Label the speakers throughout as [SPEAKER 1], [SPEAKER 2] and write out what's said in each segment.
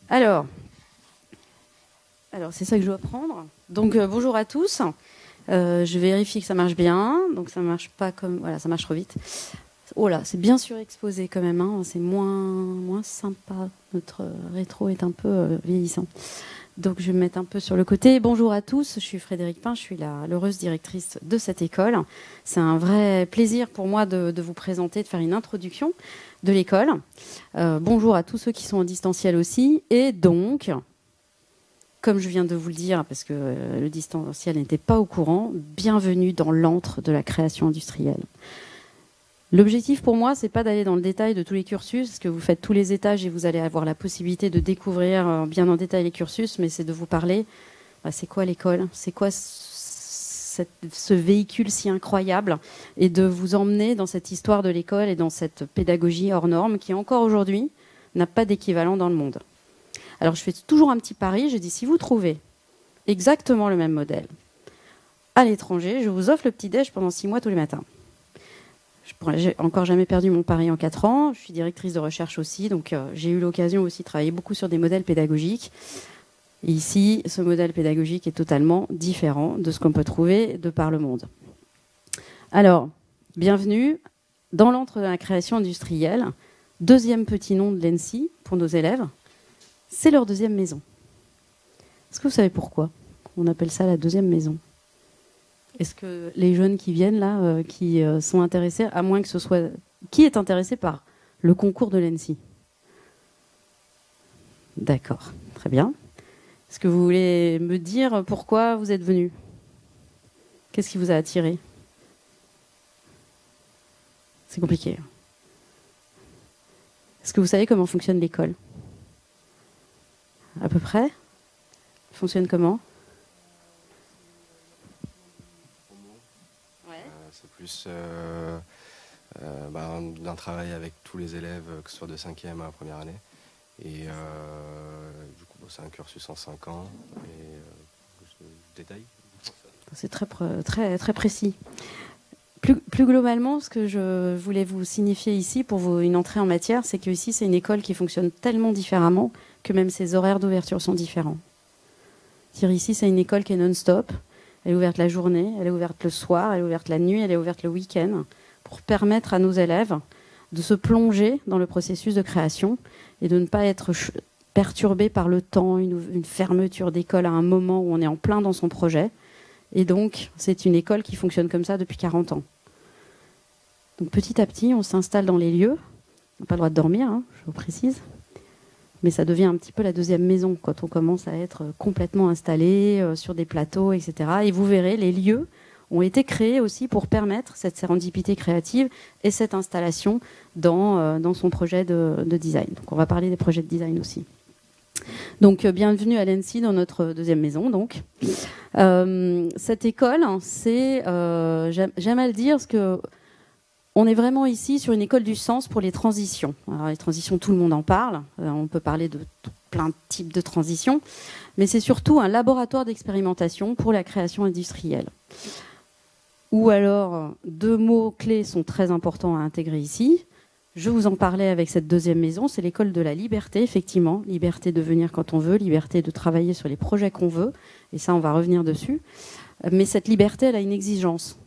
[SPEAKER 1] Alors c'est ça que je dois prendre. Donc bonjour à tous. Je vérifie que ça marche bien. Donc ça marche pas comme voilà, ça marche trop vite. Oh là, c'est bien surexposé quand même. Hein. C'est moins sympa. Notre rétro est un peu vieillissant. Donc je vais me mettre un peu sur le côté. Bonjour à tous. Je suis Frédéric Pin. Je suis l'heureuse directrice de cette école. C'est un vrai plaisir pour moi de vous présenter, de faire une introduction de l'école. Bonjour à tous ceux qui sont en distanciel aussi. Et donc, comme je viens de vous le dire, parce que le distanciel n'était pas au courant, bienvenue dans l'antre de la création industrielle. L'objectif pour moi, c'est pas d'aller dans le détail de tous les cursus, parce que vous faites tous les étages et vous allez avoir la possibilité de découvrir bien en détail les cursus, mais c'est de vous parler, c'est quoi l'école, c'est quoi ce véhicule si incroyable, et de vous emmener dans cette histoire de l'école et dans cette pédagogie hors norme qui, encore aujourd'hui, n'a pas d'équivalent dans le monde. Alors je fais toujours un petit pari, je dis si vous trouvez exactement le même modèle à l'étranger, je vous offre le petit-déj pendant 6 mois tous les matins. J'ai encore jamais perdu mon pari en 4 ans. Je suis directrice de recherche aussi, donc j'ai eu l'occasion aussi de travailler beaucoup sur des modèles pédagogiques. Et ici, ce modèle pédagogique est totalement différent de ce qu'on peut trouver de par le monde. Alors, bienvenue dans l'antre de la création industrielle. Deuxième petit nom de l'ENSI pour nos élèves, c'est leur deuxième maison. Est-ce que vous savez pourquoi on appelle ça la deuxième maison ? Est-ce que les jeunes qui viennent là, qui sont intéressés, à moins que ce soit... Qui est intéressé par le concours de l'ENSI ? D'accord, très bien. Est-ce que vous voulez me dire pourquoi vous êtes venus ? Qu'est-ce qui vous a attiré ? C'est compliqué. Est-ce que vous savez comment fonctionne l'école ? À peu près ? Elle fonctionne comment ?
[SPEAKER 2] C'est plus d'un travail avec tous les élèves, que ce soit de 5e à première année. Et du coup, c'est un cursus en 5 ans. Et je détaille.
[SPEAKER 1] C'est très précis. Plus globalement, ce que je voulais vous signifier ici pour une entrée en matière, c'est que ici, c'est une école qui fonctionne tellement différemment que même ses horaires d'ouverture sont différents. C'est-à-dire ici, c'est une école qui est non-stop. Elle est ouverte la journée, elle est ouverte le soir, elle est ouverte la nuit, elle est ouverte le week-end, pour permettre à nos élèves de se plonger dans le processus de création et de ne pas être perturbés par le temps, une fermeture d'école à un moment où on est en plein dans son projet. Et donc, c'est une école qui fonctionne comme ça depuis 40 ans. Donc petit à petit, on s'installe dans les lieux. On n'a pas le droit de dormir, hein, je vous précise. Mais ça devient un petit peu la deuxième maison quand on commence à être complètement installé sur des plateaux, etc. Et vous verrez, les lieux ont été créés aussi pour permettre cette sérendipité créative et cette installation dans son projet de design. Donc on va parler des projets de design aussi. Donc bienvenue à l'ENSI dans notre deuxième maison. Donc cette école, c'est j'aime à le dire parce que on est vraiment ici sur une école du sens pour les transitions. Alors, les transitions, tout le monde en parle. On peut parler de plein de types de transitions. Mais c'est surtout un laboratoire d'expérimentation pour la création industrielle. Ou alors, 2 mots-clés sont très importants à intégrer ici. Je vous en parlais avec cette deuxième maison. C'est l'école de la liberté, effectivement. Liberté de venir quand on veut, liberté de travailler sur les projets qu'on veut. Et ça, on va revenir dessus. Mais cette liberté, elle a une exigence.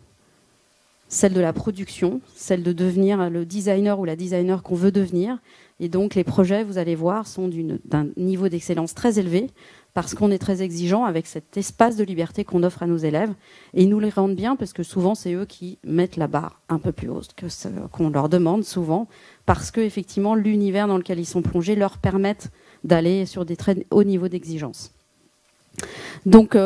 [SPEAKER 1] Celle de la production, celle de devenir le designer ou la designer qu'on veut devenir. Et donc, les projets, vous allez voir, sont d'un niveau d'excellence très élevé parce qu'on est très exigeant avec cet espace de liberté qu'on offre à nos élèves. Et ils nous les rendent bien parce que souvent, c'est eux qui mettent la barre un peu plus haute que ce qu'on leur demande souvent parce que, effectivement, l'univers dans lequel ils sont plongés leur permettent d'aller sur des très hauts niveaux d'exigence. Donc,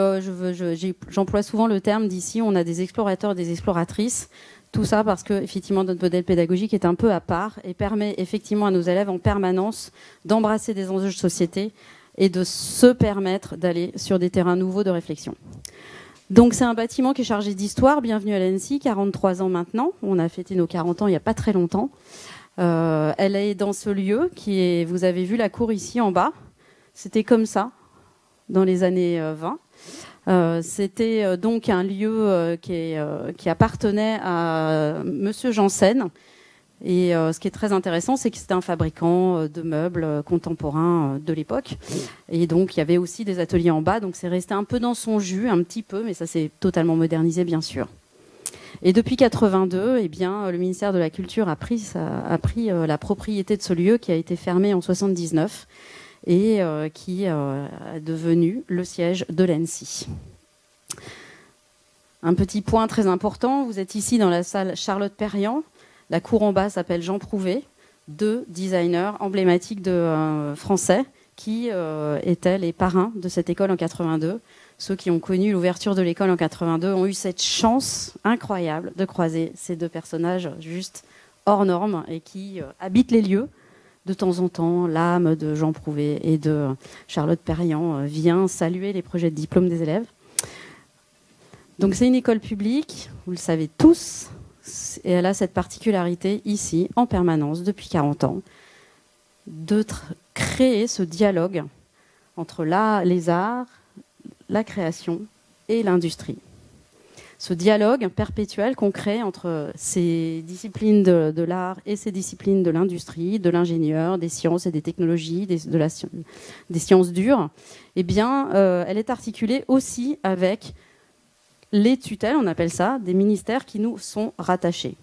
[SPEAKER 1] j'emploie souvent le terme d'ici, on a des explorateurs et des exploratrices. Tout ça parce que, effectivement, notre modèle pédagogique est un peu à part et permet effectivement à nos élèves en permanence d'embrasser des enjeux de société et de se permettre d'aller sur des terrains nouveaux de réflexion. Donc, c'est un bâtiment qui est chargé d'histoire. Bienvenue à l'ENSI, 43 ans maintenant. On a fêté nos 40 ans il n'y a pas très longtemps. Elle est dans ce lieu qui est, vous avez vu la cour ici en bas. C'était comme ça dans les années 20. C'était donc un lieu qui appartenait à Monsieur Janssen Et ce qui est très intéressant, c'est que c'était un fabricant de meubles contemporains de l'époque. Et donc, il y avait aussi des ateliers en bas. Donc, c'est resté un peu dans son jus, un petit peu, mais ça s'est totalement modernisé, bien sûr. Et depuis 82, eh bien, le ministère de la Culture a pris la propriété de ce lieu qui a été fermé en 79 et qui est devenu le siège de l'ENSI. Un petit point très important, vous êtes ici dans la salle Charlotte-Perriand. La cour en bas s'appelle Jean Prouvé, deux designers emblématiques français qui étaient les parrains de cette école en 82. Ceux qui ont connu l'ouverture de l'école en 82 ont eu cette chance incroyable de croiser ces deux personnages juste hors normes et qui habitent les lieux. De temps en temps, l'âme de Jean Prouvé et de Charlotte Perriand vient saluer les projets de diplôme des élèves. Donc c'est une école publique, vous le savez tous, et elle a cette particularité ici, en permanence, depuis 40 ans, de créer ce dialogue entre les arts, la création et l'industrie. Ce dialogue perpétuel qu'on crée entre ces disciplines de l'art et ces disciplines de l'industrie, de l'ingénieur, des sciences et des technologies, des sciences dures, eh bien, elle est articulée aussi avec les tutelles, on appelle ça, des ministères qui nous sont rattachés.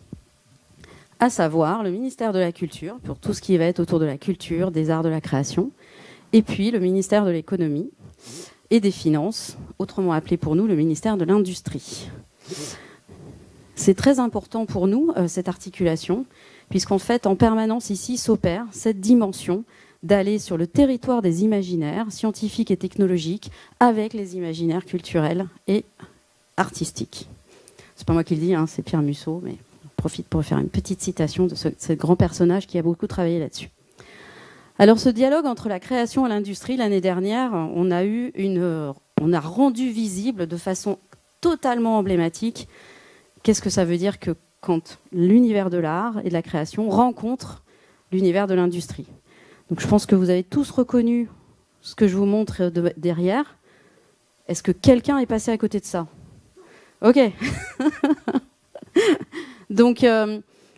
[SPEAKER 1] À savoir le ministère de la Culture, pour tout ce qui va être autour de la culture, des arts, de la création, et puis le ministère de l'Économie et des Finances, autrement appelé pour nous le ministère de l'Industrie. C'est très important pour nous, cette articulation, puisqu'en fait, en permanence ici s'opère cette dimension d'aller sur le territoire des imaginaires scientifiques et technologiques avec les imaginaires culturels et artistiques. C'est pas moi qui le dis, hein, c'est Pierre Musso, mais on profite pour faire une petite citation de ce grand personnage qui a beaucoup travaillé là-dessus. Alors ce dialogue entre la création et l'industrie, l'année dernière, on a rendu visible de façon totalement emblématique qu'est-ce que ça veut dire que quand l'univers de l'art et de la création rencontre l'univers de l'industrie. Donc je pense que vous avez tous reconnu ce que je vous montre derrière. Est-ce que quelqu'un est passé à côté de ça? Ok. Donc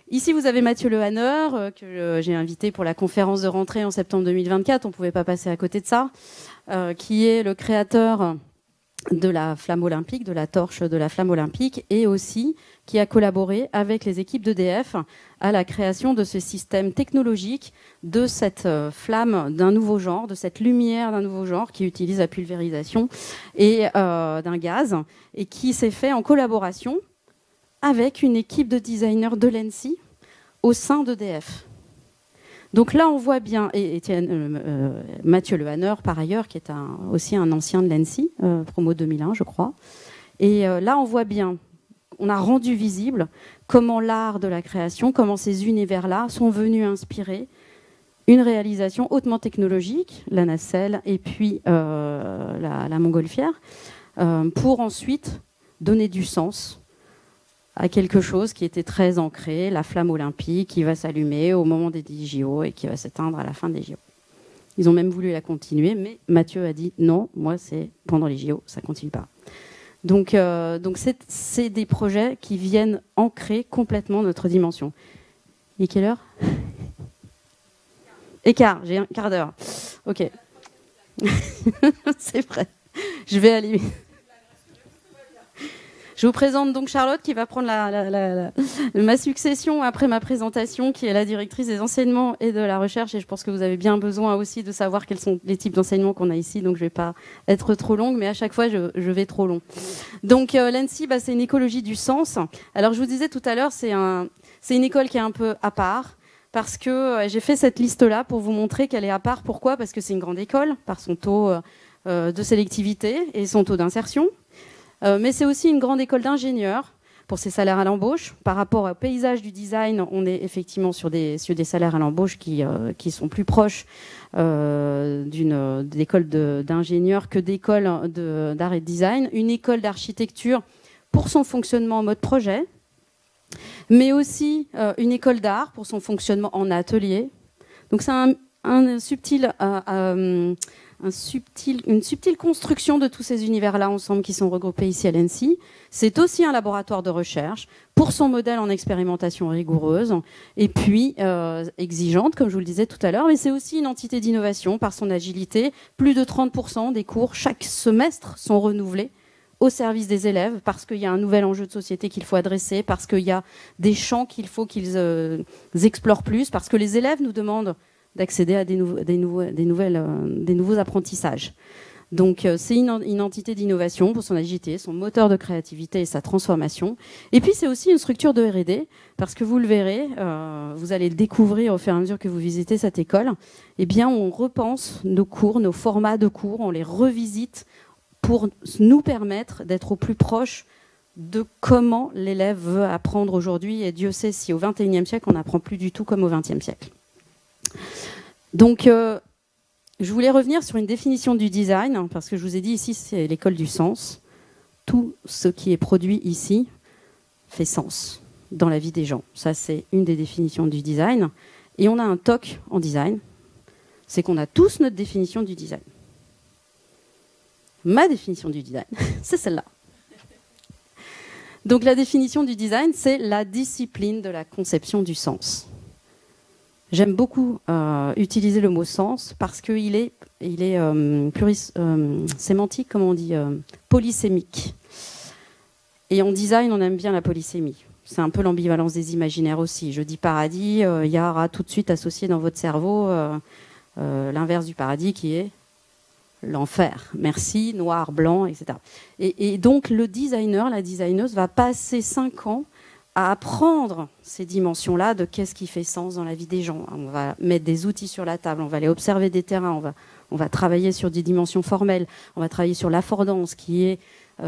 [SPEAKER 1] ici, vous avez Mathieu Lehanner, que j'ai invité pour la conférence de rentrée en septembre 2024. On ne pouvait pas passer à côté de ça. Qui est le créateur de la flamme olympique, de la torche de la flamme olympique, et aussi qui a collaboré avec les équipes d'EDF à la création de ce système technologique, de cette flamme d'un nouveau genre, de cette lumière d'un nouveau genre qui utilise la pulvérisation et d'un gaz, et qui s'est fait en collaboration avec une équipe de designers de l'ENSI au sein d'EDF. Donc là, on voit bien, et Mathieu Lehanner, par ailleurs, qui est aussi un ancien de l'ENSI, promo 2001, je crois. Et là, on voit bien, on a rendu visible comment l'art de la création, comment ces univers-là sont venus inspirer une réalisation hautement technologique, la nacelle et puis la montgolfière, pour ensuite donner du sens à quelque chose qui était très ancré, la flamme olympique qui va s'allumer au moment des JO et qui va s'éteindre à la fin des JO. Ils ont même voulu la continuer, mais Mathieu a dit non, moi c'est pendant les JO, ça continue pas. Donc c'est des projets qui viennent ancrer complètement notre dimension. Il est quelle heure? Écart, j'ai un quart d'heure. Ok. C'est vrai. Je vais aller. Je vous présente donc Charlotte qui va prendre ma succession après ma présentation, qui est la directrice des enseignements et de la recherche. Et je pense que vous avez bien besoin aussi de savoir quels sont les types d'enseignements qu'on a ici. Donc je ne vais pas être trop longue, mais à chaque fois je vais trop long. Donc l'ENSI, c'est une écologie du sens. Alors je vous disais tout à l'heure, c'est une école qui est un peu à part. Parce que j'ai fait cette liste-là pour vous montrer qu'elle est à part. Pourquoi? Parce que c'est une grande école, par son taux de sélectivité et son taux d'insertion. Mais c'est aussi une grande école d'ingénieurs pour ses salaires à l'embauche. Par rapport au paysage du design, on est effectivement sur des salaires à l'embauche qui sont plus proches d'écoles d'ingénieurs que d'écoles d'art et de design. Une école d'architecture pour son fonctionnement en mode projet, mais aussi une école d'art pour son fonctionnement en atelier. Donc c'est un subtil une subtile construction de tous ces univers-là ensemble qui sont regroupés ici à l'ENSI. C'est aussi un laboratoire de recherche pour son modèle en expérimentation rigoureuse et puis exigeante, comme je vous le disais tout à l'heure, mais c'est aussi une entité d'innovation par son agilité. Plus de 30% des cours chaque semestre sont renouvelés au service des élèves parce qu'il y a un nouvel enjeu de société qu'il faut adresser, parce qu'il y a des champs qu'il faut qu'ils explorent plus, parce que les élèves nous demandent d'accéder à des nouveaux apprentissages. Donc c'est une entité d'innovation pour son agilité, son moteur de créativité et sa transformation. Et puis c'est aussi une structure de R&D, parce que vous le verrez, vous allez le découvrir au fur et à mesure que vous visitez cette école, eh bien on repense nos cours, nos formats de cours, on les revisite pour nous permettre d'être au plus proche de comment l'élève veut apprendre aujourd'hui. Et Dieu sait si au XXIe siècle, on n'apprend plus du tout comme au XXe siècle. Donc, je voulais revenir sur une définition du design, parce que je vous ai dit ici, c'est l'école du sens. Tout ce qui est produit ici fait sens dans la vie des gens. Ça, c'est une des définitions du design. Et on a un TOC en design, c'est qu'on a tous notre définition du design. Ma définition du design, c'est celle-là. Donc la définition du design, c'est la discipline de la conception du sens. J'aime beaucoup utiliser le mot sens parce qu'il est, sémantique, comment on dit, polysémique. Et en design, on aime bien la polysémie. C'est un peu l'ambivalence des imaginaires aussi. Je dis paradis, il y aura tout de suite associé dans votre cerveau l'inverse du paradis qui est l'enfer. Merci, noir, blanc, etc. Et donc le designer, la designeuse va passer 5 ans à apprendre ces dimensions-là de qu'est-ce qui fait sens dans la vie des gens. On va mettre des outils sur la table, on va aller observer des terrains, on va travailler sur des dimensions formelles, on va travailler sur l'affordance qui est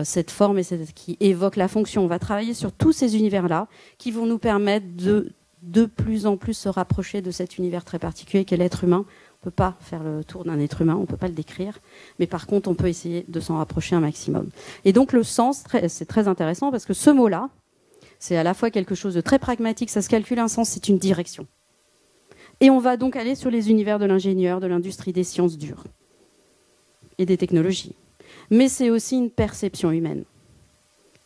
[SPEAKER 1] cette forme et qui évoque la fonction. On va travailler sur tous ces univers-là qui vont nous permettre de plus en plus se rapprocher de cet univers très particulier qu'est l'être humain. On ne peut pas faire le tour d'un être humain, on ne peut pas le décrire, mais par contre on peut essayer de s'en rapprocher un maximum. Et donc le sens, c'est très intéressant parce que ce mot-là, c'est à la fois quelque chose de très pragmatique, ça se calcule un sens, c'est une direction. Et on va donc aller sur les univers de l'ingénieur, de l'industrie, des sciences dures et des technologies. Mais c'est aussi une perception humaine.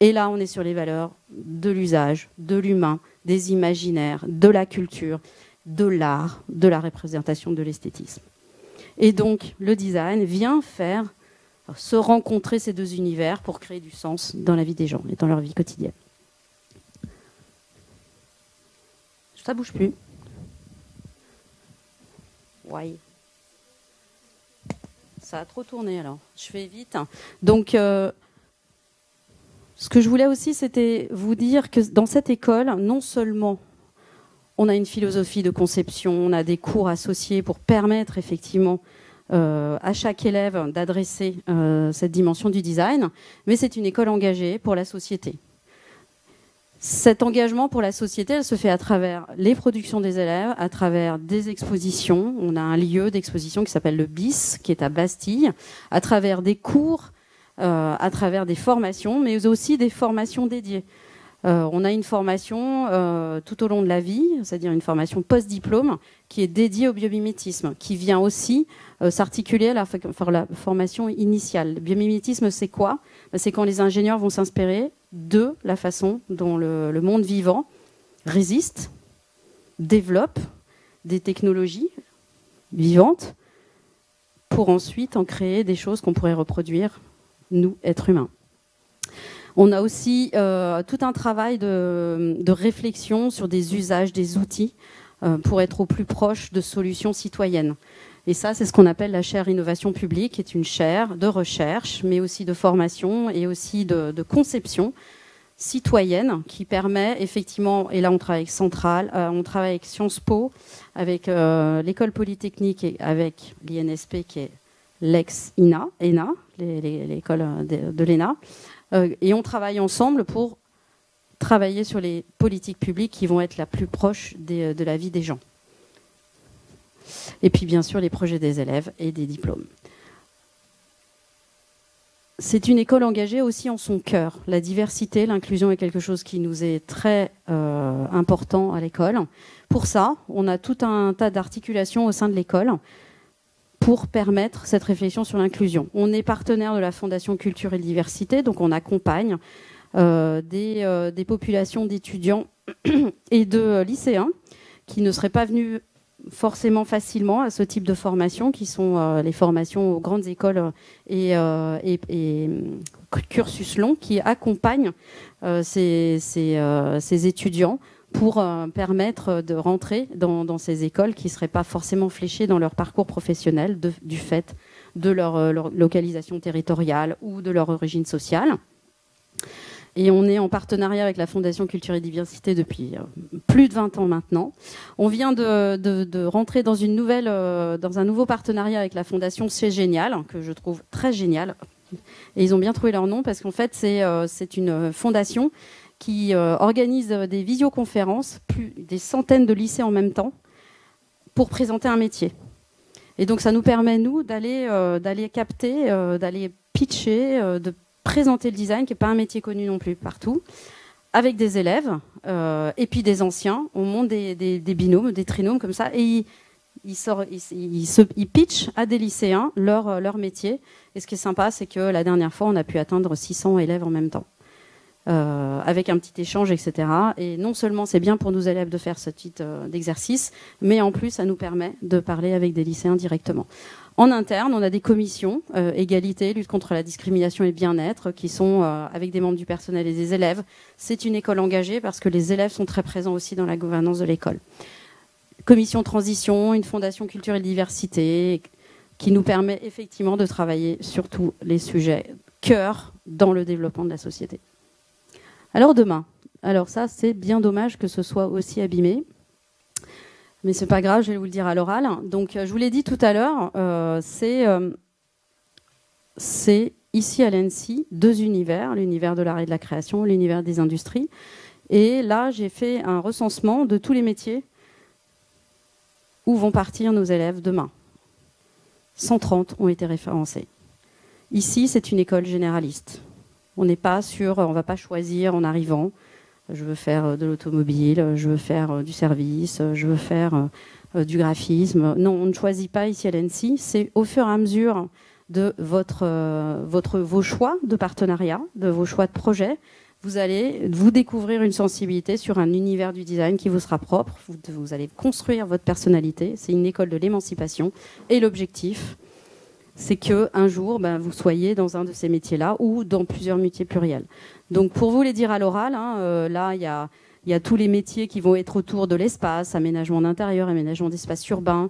[SPEAKER 1] Et là, on est sur les valeurs de l'usage, de l'humain, des imaginaires, de la culture, de l'art, de la représentation, de l'esthétisme. Et donc, le design vient faire se rencontrer ces deux univers pour créer du sens dans la vie des gens et dans leur vie quotidienne. Ça bouge plus. Ouais. Ça a trop tourné alors. Je fais vite. Donc, ce que je voulais aussi, c'était vous dire que dans cette école, non seulement on a une philosophie de conception, on a des cours associés pour permettre effectivement à chaque élève d'adresser cette dimension du design, mais c'est une école engagée pour la société. Cet engagement pour la société, elle se fait à travers les productions des élèves, à travers des expositions. On a un lieu d'exposition qui s'appelle le BIS, qui est à Bastille, à travers des cours, à travers des formations, mais aussi des formations dédiées. On a une formation tout au long de la vie, c'est-à-dire une formation post-diplôme qui est dédiée au biomimétisme, qui vient aussi s'articuler à la formation initiale. Le biomimétisme, c'est quoi ? C'est quand les ingénieurs vont s'inspirer de la façon dont le monde vivant résiste, développe des technologies vivantes pour ensuite en créer des choses qu'on pourrait reproduire, nous, êtres humains. On a aussi tout un travail de réflexion sur des usages, des outils pour être au plus proche de solutions citoyennes. Et ça, c'est ce qu'on appelle la chaire innovation publique, qui est une chaire de recherche, mais aussi de formation et aussi de conception citoyenne qui permet effectivement, et là on travaille avec Centrale, on travaille avec Sciences Po, avec l'école polytechnique et avec l'INSP qui est l'ex-ENA, l'école de l'ENA, et on travaille ensemble pour travailler sur les politiques publiques qui vont être la plus proche de la vie des gens. Et puis bien sûr les projets des élèves et des diplômes. C'est une école engagée aussi en son cœur. La diversité, l'inclusion est quelque chose qui nous est très important à l'école. Pour ça, on a tout un tas d'articulations au sein de l'école pour permettre cette réflexion sur l'inclusion. On est partenaire de la Fondation Culture et Diversité, donc on accompagne des populations d'étudiants et de lycéens qui ne seraient pas venus forcément facilement à ce type de formation, qui sont les formations aux grandes écoles et cursus longs, qui accompagnent ces étudiants pour permettre de rentrer dans ces écoles qui ne seraient pas forcément fléchées dans leur parcours professionnel du fait de leur localisation territoriale ou de leur origine sociale. Et on est en partenariat avec la Fondation Culture et Diversité depuis plus de 20 ans maintenant. On vient de rentrer dans un nouveau partenariat avec la Fondation C'est Génial, que je trouve très génial. Et ils ont bien trouvé leur nom parce qu'en fait, c'est une fondation qui organise des visioconférences, des centaines de lycées en même temps, pour présenter un métier. Et donc ça nous permet, nous, d'aller capter, d'aller pitcher, de présenter le design, qui n'est pas un métier connu non plus partout, avec des élèves et puis des anciens. On monte des binômes, des trinômes comme ça, et ils pitchent à des lycéens leur métier. Et ce qui est sympa, c'est que la dernière fois, on a pu atteindre 600 élèves en même temps, avec un petit échange, etc. Et non seulement c'est bien pour nos élèves de faire ce type d'exercice, mais en plus, ça nous permet de parler avec des lycéens directement. En interne, on a des commissions, égalité, lutte contre la discrimination et le bien-être, qui sont avec des membres du personnel et des élèves. C'est une école engagée parce que les élèves sont très présents aussi dans la gouvernance de l'école. Commission transition, une fondation culture et diversité, qui nous permet effectivement de travailler sur tous les sujets cœur dans le développement de la société. Alors demain, ça c'est bien dommage que ce soit aussi abîmé. Mais c'est pas grave, je vais vous le dire à l'oral. Donc, je vous l'ai dit tout à l'heure, c'est ici à l'ENSI 2 univers, l'univers de l'art et de la création, l'univers des industries. Et là, j'ai fait un recensement de tous les métiers où vont partir nos élèves demain. 130 ont été référencés. Ici, c'est une école généraliste. On n'est pas sûr, on ne va pas choisir en arrivant. Je veux faire de l'automobile, je veux faire du service, je veux faire du graphisme. Non, on ne choisit pas ici à l'ENSI. C'est au fur et à mesure de vos choix de partenariat, de vos choix de projet. Vous allez vous découvrir une sensibilité sur un univers du design qui vous sera propre. Vous allez construire votre personnalité. C'est une école de l'émancipation. Et l'objectif, c'est qu'un jour, vous soyez dans un de ces métiers-là ou dans plusieurs métiers pluriels. Donc, pour vous les dire à l'oral, là, il y a tous les métiers qui vont être autour de l'espace, aménagement d'intérieur, aménagement d'espace urbain,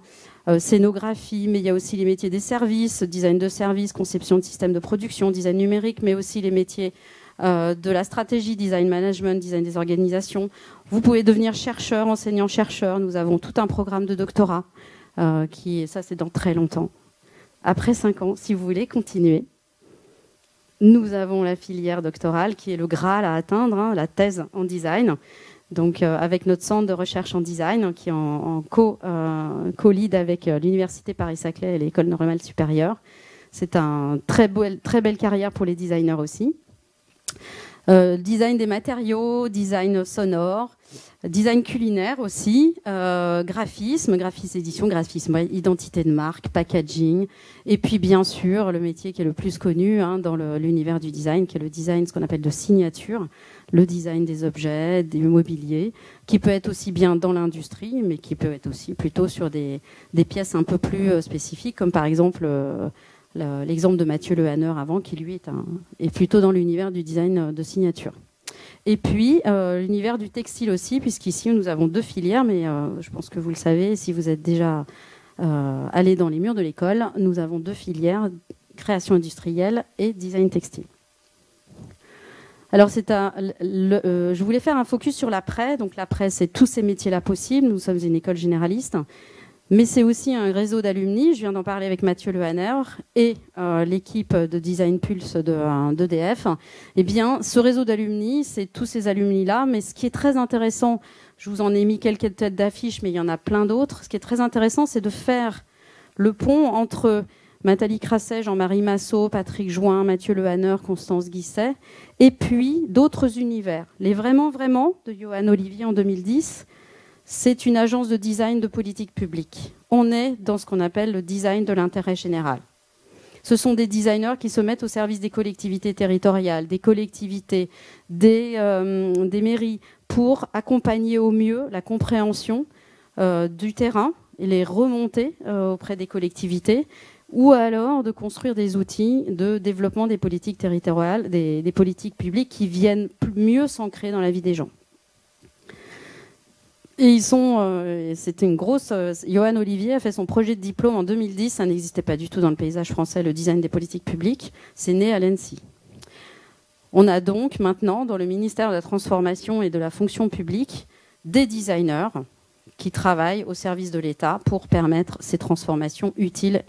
[SPEAKER 1] scénographie, mais il y a aussi les métiers des services, design de services, conception de systèmes de production, design numérique, mais aussi les métiers de la stratégie, design management, design des organisations. Vous pouvez devenir chercheur, enseignant-chercheur. Nous avons tout un programme de doctorat, ça c'est dans très longtemps. Après 5 ans, si vous voulez continuer, nous avons la filière doctorale qui est le Graal à atteindre, la thèse en design. Donc, avec notre centre de recherche en design qui est en co-lead avec l'Université Paris-Saclay et l'École normale supérieure. C'est une très belle carrière pour les designers aussi. Design des matériaux, design sonore, design culinaire aussi, graphisme édition, graphisme, identité de marque, packaging, et puis bien sûr le métier qui est le plus connu dans l'univers du design, qui est le design, ce qu'on appelle de signature, le design des objets, des mobiliers, qui peut être aussi bien dans l'industrie, mais qui peut être aussi plutôt sur des pièces un peu plus spécifiques, comme par exemple l'exemple de Mathieu Le Hanner avant, qui lui est plutôt dans l'univers du design de signature. Et puis l'univers du textile aussi, puisqu'ici nous avons 2 filières, mais je pense que vous le savez, si vous êtes déjà allé dans les murs de l'école, nous avons 2 filières, création industrielle et design textile. Alors je voulais faire un focus sur l'après. Donc l'après, c'est tous ces métiers-là possibles. Nous sommes une école généraliste. Mais c'est aussi un réseau d'alumni. Je viens d'en parler avec Mathieu Le Hanner et l'équipe de Design Pulse d'EDF. Eh bien, ce réseau d'alumni, c'est tous ces alumni-là. Mais ce qui est très intéressant, je vous en ai mis quelques têtes d'affiche, mais il y en a plein d'autres. Ce qui est très intéressant, c'est de faire le pont entre Nathalie Crasset, Jean-Marie Massot, Patrick Join, Mathieu Le Hanner, Constance Guisset, et puis d'autres univers. Les vraiment de Johan Olivier en 2010, c'est une agence de design de politique publique. On est dans ce qu'on appelle le design de l'intérêt général. Ce sont des designers qui se mettent au service des collectivités territoriales, des collectivités, des mairies, pour accompagner au mieux la compréhension du terrain et les remonter auprès des collectivités, ou alors de construire des outils de développement des politiques territoriales, des politiques publiques qui viennent mieux s'ancrer dans la vie des gens. Et ils sont, c'était une grosse. Johan Olivier a fait son projet de diplôme en 2010. Ça n'existait pas du tout dans le paysage français, le design des politiques publiques. C'est né à l'ENSI. On a donc maintenant, dans le ministère de la Transformation et de la Fonction publique, des designers qui travaillent au service de l'État pour permettre ces transformations utiles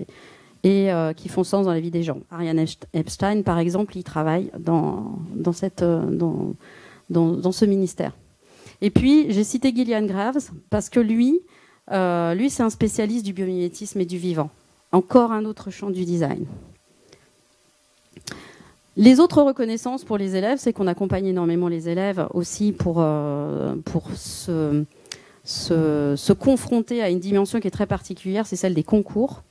[SPEAKER 1] et qui font sens dans la vie des gens. Ariane Epstein, par exemple, il travaille dans ce ministère. Et puis, j'ai cité Gillian Graves parce que lui c'est un spécialiste du biomimétisme et du vivant. Encore un autre champ du design. Les autres reconnaissances pour les élèves, c'est qu'on accompagne énormément les élèves aussi pour se confronter à une dimension qui est très particulière, c'est celle des concours.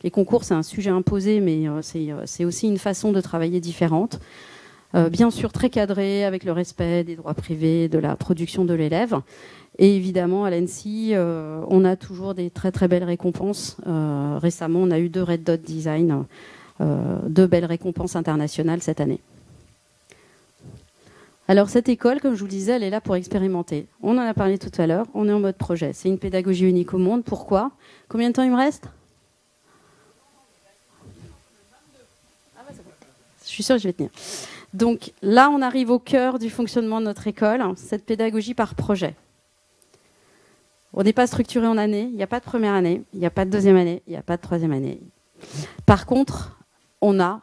[SPEAKER 1] Les concours, c'est un sujet imposé, mais c'est aussi une façon de travailler différente. Bien sûr très cadré, avec le respect des droits privés, de la production de l'élève. Et évidemment, à l'ENSI, on a toujours des très très belles récompenses. Récemment, on a eu 2 Red Dot Design, 2 belles récompenses internationales cette année. Alors cette école, comme je vous le disais, elle est là pour expérimenter. On en a parlé tout à l'heure, on est en mode projet. C'est une pédagogie unique au monde. Pourquoi? Combien de temps il me reste? Je suis sûre que je vais tenir. Donc là, on arrive au cœur du fonctionnement de notre école, cette pédagogie par projet. On n'est pas structuré en année, il n'y a pas de première année, il n'y a pas de deuxième année, il n'y a pas de troisième année. Par contre, on a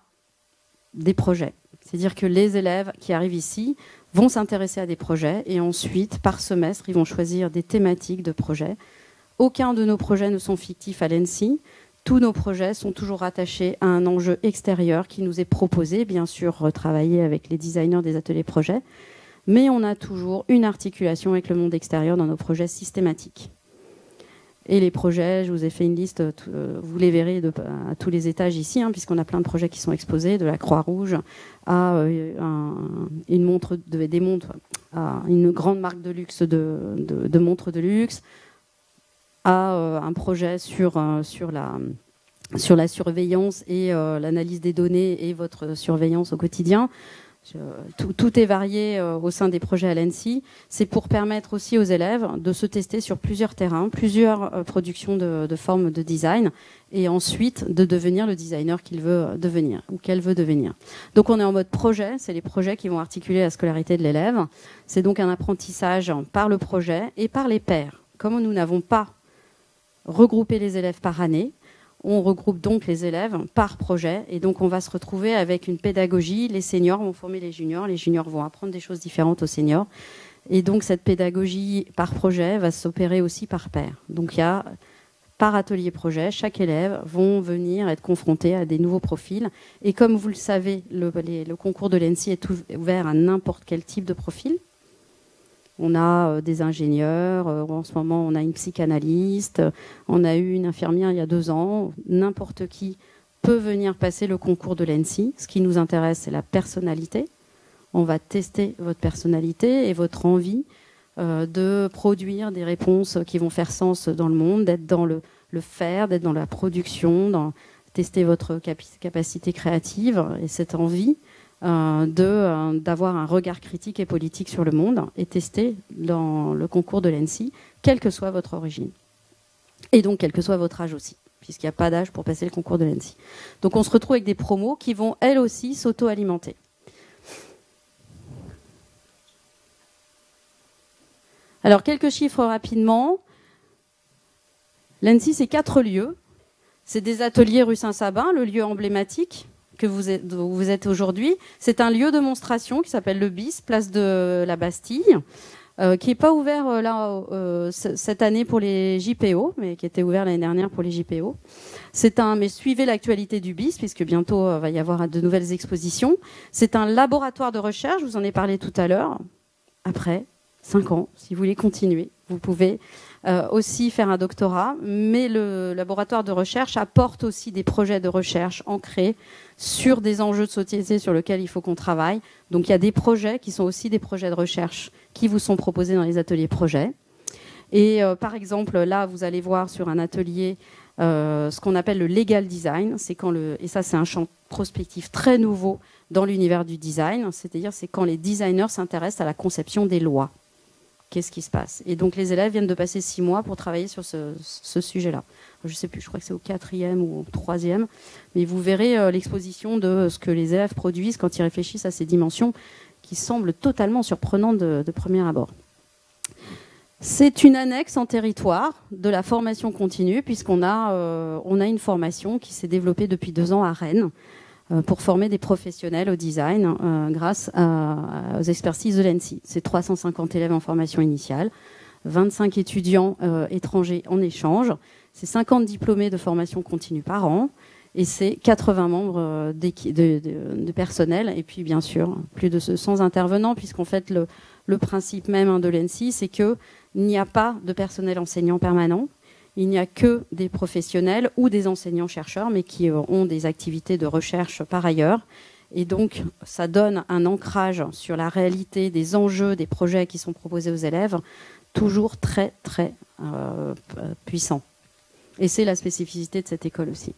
[SPEAKER 1] des projets. C'est-à-dire que les élèves qui arrivent ici vont s'intéresser à des projets et ensuite, par semestre, ils vont choisir des thématiques de projets. Aucun de nos projets ne sont fictifs à l'ENSI. Tous nos projets sont toujours rattachés à un enjeu extérieur qui nous est proposé, bien sûr retravaillé avec les designers des ateliers projets, mais on a toujours une articulation avec le monde extérieur dans nos projets systématiques. Et les projets, je vous ai fait une liste, vous les verrez à tous les étages ici, puisqu'on a plein de projets qui sont exposés, de la Croix-Rouge à une montre des montres, à une grande marque de luxe de montres de luxe, à un projet sur la surveillance et l'analyse des données et votre surveillance au quotidien. Tout est varié au sein des projets à l'ENSI. C'est pour permettre aussi aux élèves de se tester sur plusieurs terrains, plusieurs productions de formes de design, et ensuite de devenir le designer qu'il veut devenir ou qu'elle veut devenir. Donc on est en mode projet, c'est les projets qui vont articuler la scolarité de l'élève. C'est donc un apprentissage par le projet et par les pairs. Comme nous n'avons pas regroupé les élèves par année, on regroupe donc les élèves par projet et donc on va se retrouver avec une pédagogie. Les seniors vont former les juniors vont apprendre des choses différentes aux seniors. Et donc cette pédagogie par projet va s'opérer aussi par pair. Donc il y a par atelier projet, chaque élève vont venir être confronté à des nouveaux profils. Et comme vous le savez, le concours de l'ENSI est ouvert à n'importe quel type de profil. On a des ingénieurs, en ce moment on a une psychanalyste, on a eu une infirmière il y a 2 ans. N'importe qui peut venir passer le concours de l'ENSI. Ce qui nous intéresse, c'est la personnalité. On va tester votre personnalité et votre envie de produire des réponses qui vont faire sens dans le monde, d'être dans le faire, d'être dans la production, tester votre capacité créative et cette envie d'avoir un regard critique et politique sur le monde et tester dans le concours de l'ENSI, quelle que soit votre origine. Et donc, quel que soit votre âge aussi, puisqu'il n'y a pas d'âge pour passer le concours de l'ENSI. Donc, on se retrouve avec des promos qui vont, elles aussi, s'auto-alimenter. Alors, quelques chiffres rapidement. L'ENSI, c'est 4 lieux. C'est des ateliers rue Saint-Sabin, le lieu emblématique où vous êtes aujourd'hui. C'est un lieu de monstration qui s'appelle le BIS, place de la Bastille, qui n'est pas ouvert cette année pour les JPO, mais qui était ouvert l'année dernière pour les JPO. Mais suivez l'actualité du BIS, puisque bientôt va y avoir de nouvelles expositions. C'est un laboratoire de recherche, je vous en ai parlé tout à l'heure. Après 5 ans, si vous voulez continuer, vous pouvez aussi faire un doctorat, mais le laboratoire de recherche apporte aussi des projets de recherche ancrés sur des enjeux de société sur lesquels il faut qu'on travaille. Donc il y a des projets qui sont aussi des projets de recherche qui vous sont proposés dans les ateliers projets. Et par exemple, là, vous allez voir sur un atelier ce qu'on appelle le legal design. C'est quand et ça, c'est un champ prospectif très nouveau dans l'univers du design. C'est-à-dire, c'est quand les designers s'intéressent à la conception des lois. Qu'est-ce qui se passe? Et donc les élèves viennent de passer 6 mois pour travailler sur ce sujet-là. Je ne sais plus, je crois que c'est au 4e ou au 3e, mais vous verrez l'exposition de ce que les élèves produisent quand ils réfléchissent à ces dimensions qui semblent totalement surprenantes de premier abord. C'est une annexe en territoire de la formation continue, puisqu'on a une formation qui s'est développée depuis 2 ans à Rennes, pour former des professionnels au design grâce aux expertises de l'ENSI. C'est 350 élèves en formation initiale, 25 étudiants étrangers en échange, c'est 50 diplômés de formation continue par an, et c'est 80 membres de personnel, et puis bien sûr plus de 100 intervenants, puisqu'en fait le principe même de l'ENSI, c'est qu'il n'y a pas de personnel enseignant permanent. Il n'y a que des professionnels ou des enseignants-chercheurs, mais qui ont des activités de recherche par ailleurs. Et donc, ça donne un ancrage sur la réalité des enjeux, des projets qui sont proposés aux élèves, toujours très, très puissant. Et c'est la spécificité de cette école aussi.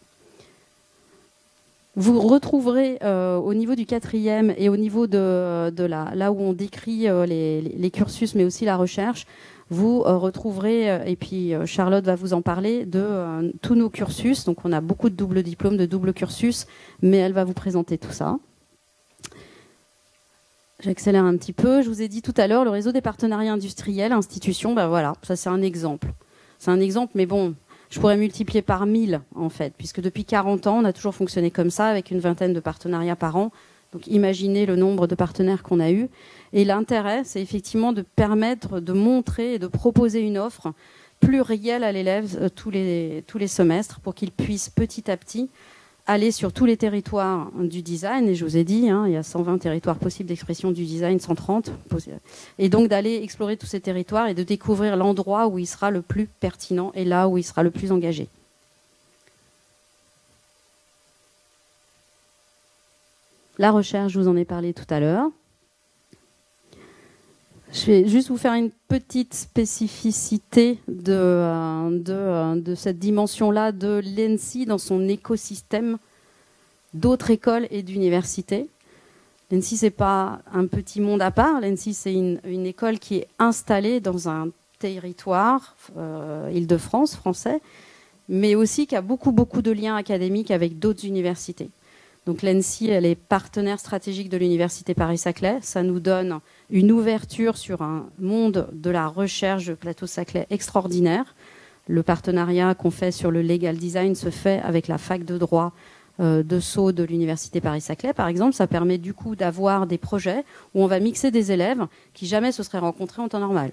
[SPEAKER 1] Vous retrouverez au niveau du 4e et au niveau de là où on décrit les cursus, mais aussi la recherche, vous retrouverez, et puis Charlotte va vous en parler, de tous nos cursus. Donc on a beaucoup de doubles diplômes, de doubles cursus, mais elle va vous présenter tout ça. J'accélère un petit peu. Je vous ai dit tout à l'heure, le réseau des partenariats industriels, institutions, ben voilà, ça c'est un exemple. C'est un exemple, mais bon, je pourrais multiplier par 1000 en fait, puisque depuis 40 ans, on a toujours fonctionné comme ça, avec une vingtaine de partenariats par an. Donc imaginez le nombre de partenaires qu'on a eu. Et l'intérêt, c'est effectivement de permettre de montrer et de proposer une offre plurielle à l'élève tous les semestres pour qu'il puisse petit à petit aller sur tous les territoires du design. Et je vous ai dit, il y a 120 territoires possibles d'expression du design, 130. Et donc d'aller explorer tous ces territoires et de découvrir l'endroit où il sera le plus pertinent et là où il sera le plus engagé. La recherche, je vous en ai parlé tout à l'heure. Je vais juste vous faire une petite spécificité de cette dimension-là de l'ENSI dans son écosystème d'autres écoles et d'universités. L'ENSI, ce n'est pas un petit monde à part. L'ENSI, c'est une école qui est installée dans un territoire, Île-de-France, français, mais aussi qui a beaucoup de liens académiques avec d'autres universités. Donc l'ENSI, elle est partenaire stratégique de l'Université Paris-Saclay. Ça nous donne une ouverture sur un monde de la recherche de Plateau-Saclay extraordinaire. Le partenariat qu'on fait sur le legal design se fait avec la fac de droit de Sceaux de l'Université Paris-Saclay. Par exemple, ça permet du coup d'avoir des projets où on va mixer des élèves qui jamais se seraient rencontrés en temps normal.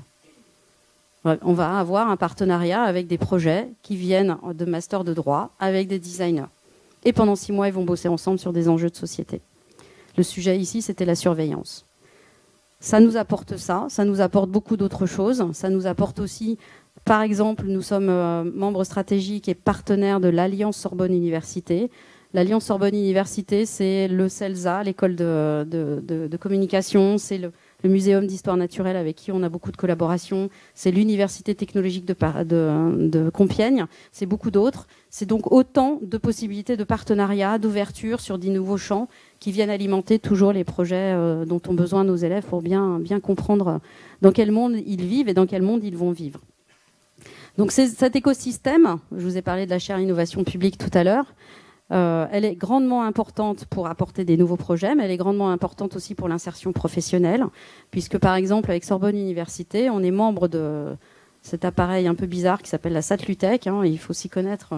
[SPEAKER 1] On va avoir un partenariat avec des projets qui viennent de master de droit avec des designers. Et pendant 6 mois, ils vont bosser ensemble sur des enjeux de société. Le sujet ici, c'était la surveillance. Ça nous apporte ça nous apporte beaucoup d'autres choses. Ça nous apporte aussi, par exemple, nous sommes membres stratégiques et partenaires de l'Alliance Sorbonne Université. L'Alliance Sorbonne Université, c'est le CELSA, l'école de communication, c'est le Muséum d'histoire naturelle avec qui on a beaucoup de collaborations, c'est l'Université technologique de Compiègne, c'est beaucoup d'autres. C'est donc autant de possibilités de partenariat, d'ouverture sur des nouveaux champs qui viennent alimenter toujours les projets dont ont besoin nos élèves pour bien comprendre dans quel monde ils vivent et dans quel monde ils vont vivre. Donc cet écosystème, je vous ai parlé de la chaire innovation publique tout à l'heure, elle est grandement importante pour apporter des nouveaux projets, mais elle est grandement importante aussi pour l'insertion professionnelle, puisque par exemple avec Sorbonne Université, on est membre de cet appareil un peu bizarre qui s'appelle la Satlutech, il faut s'y connaître.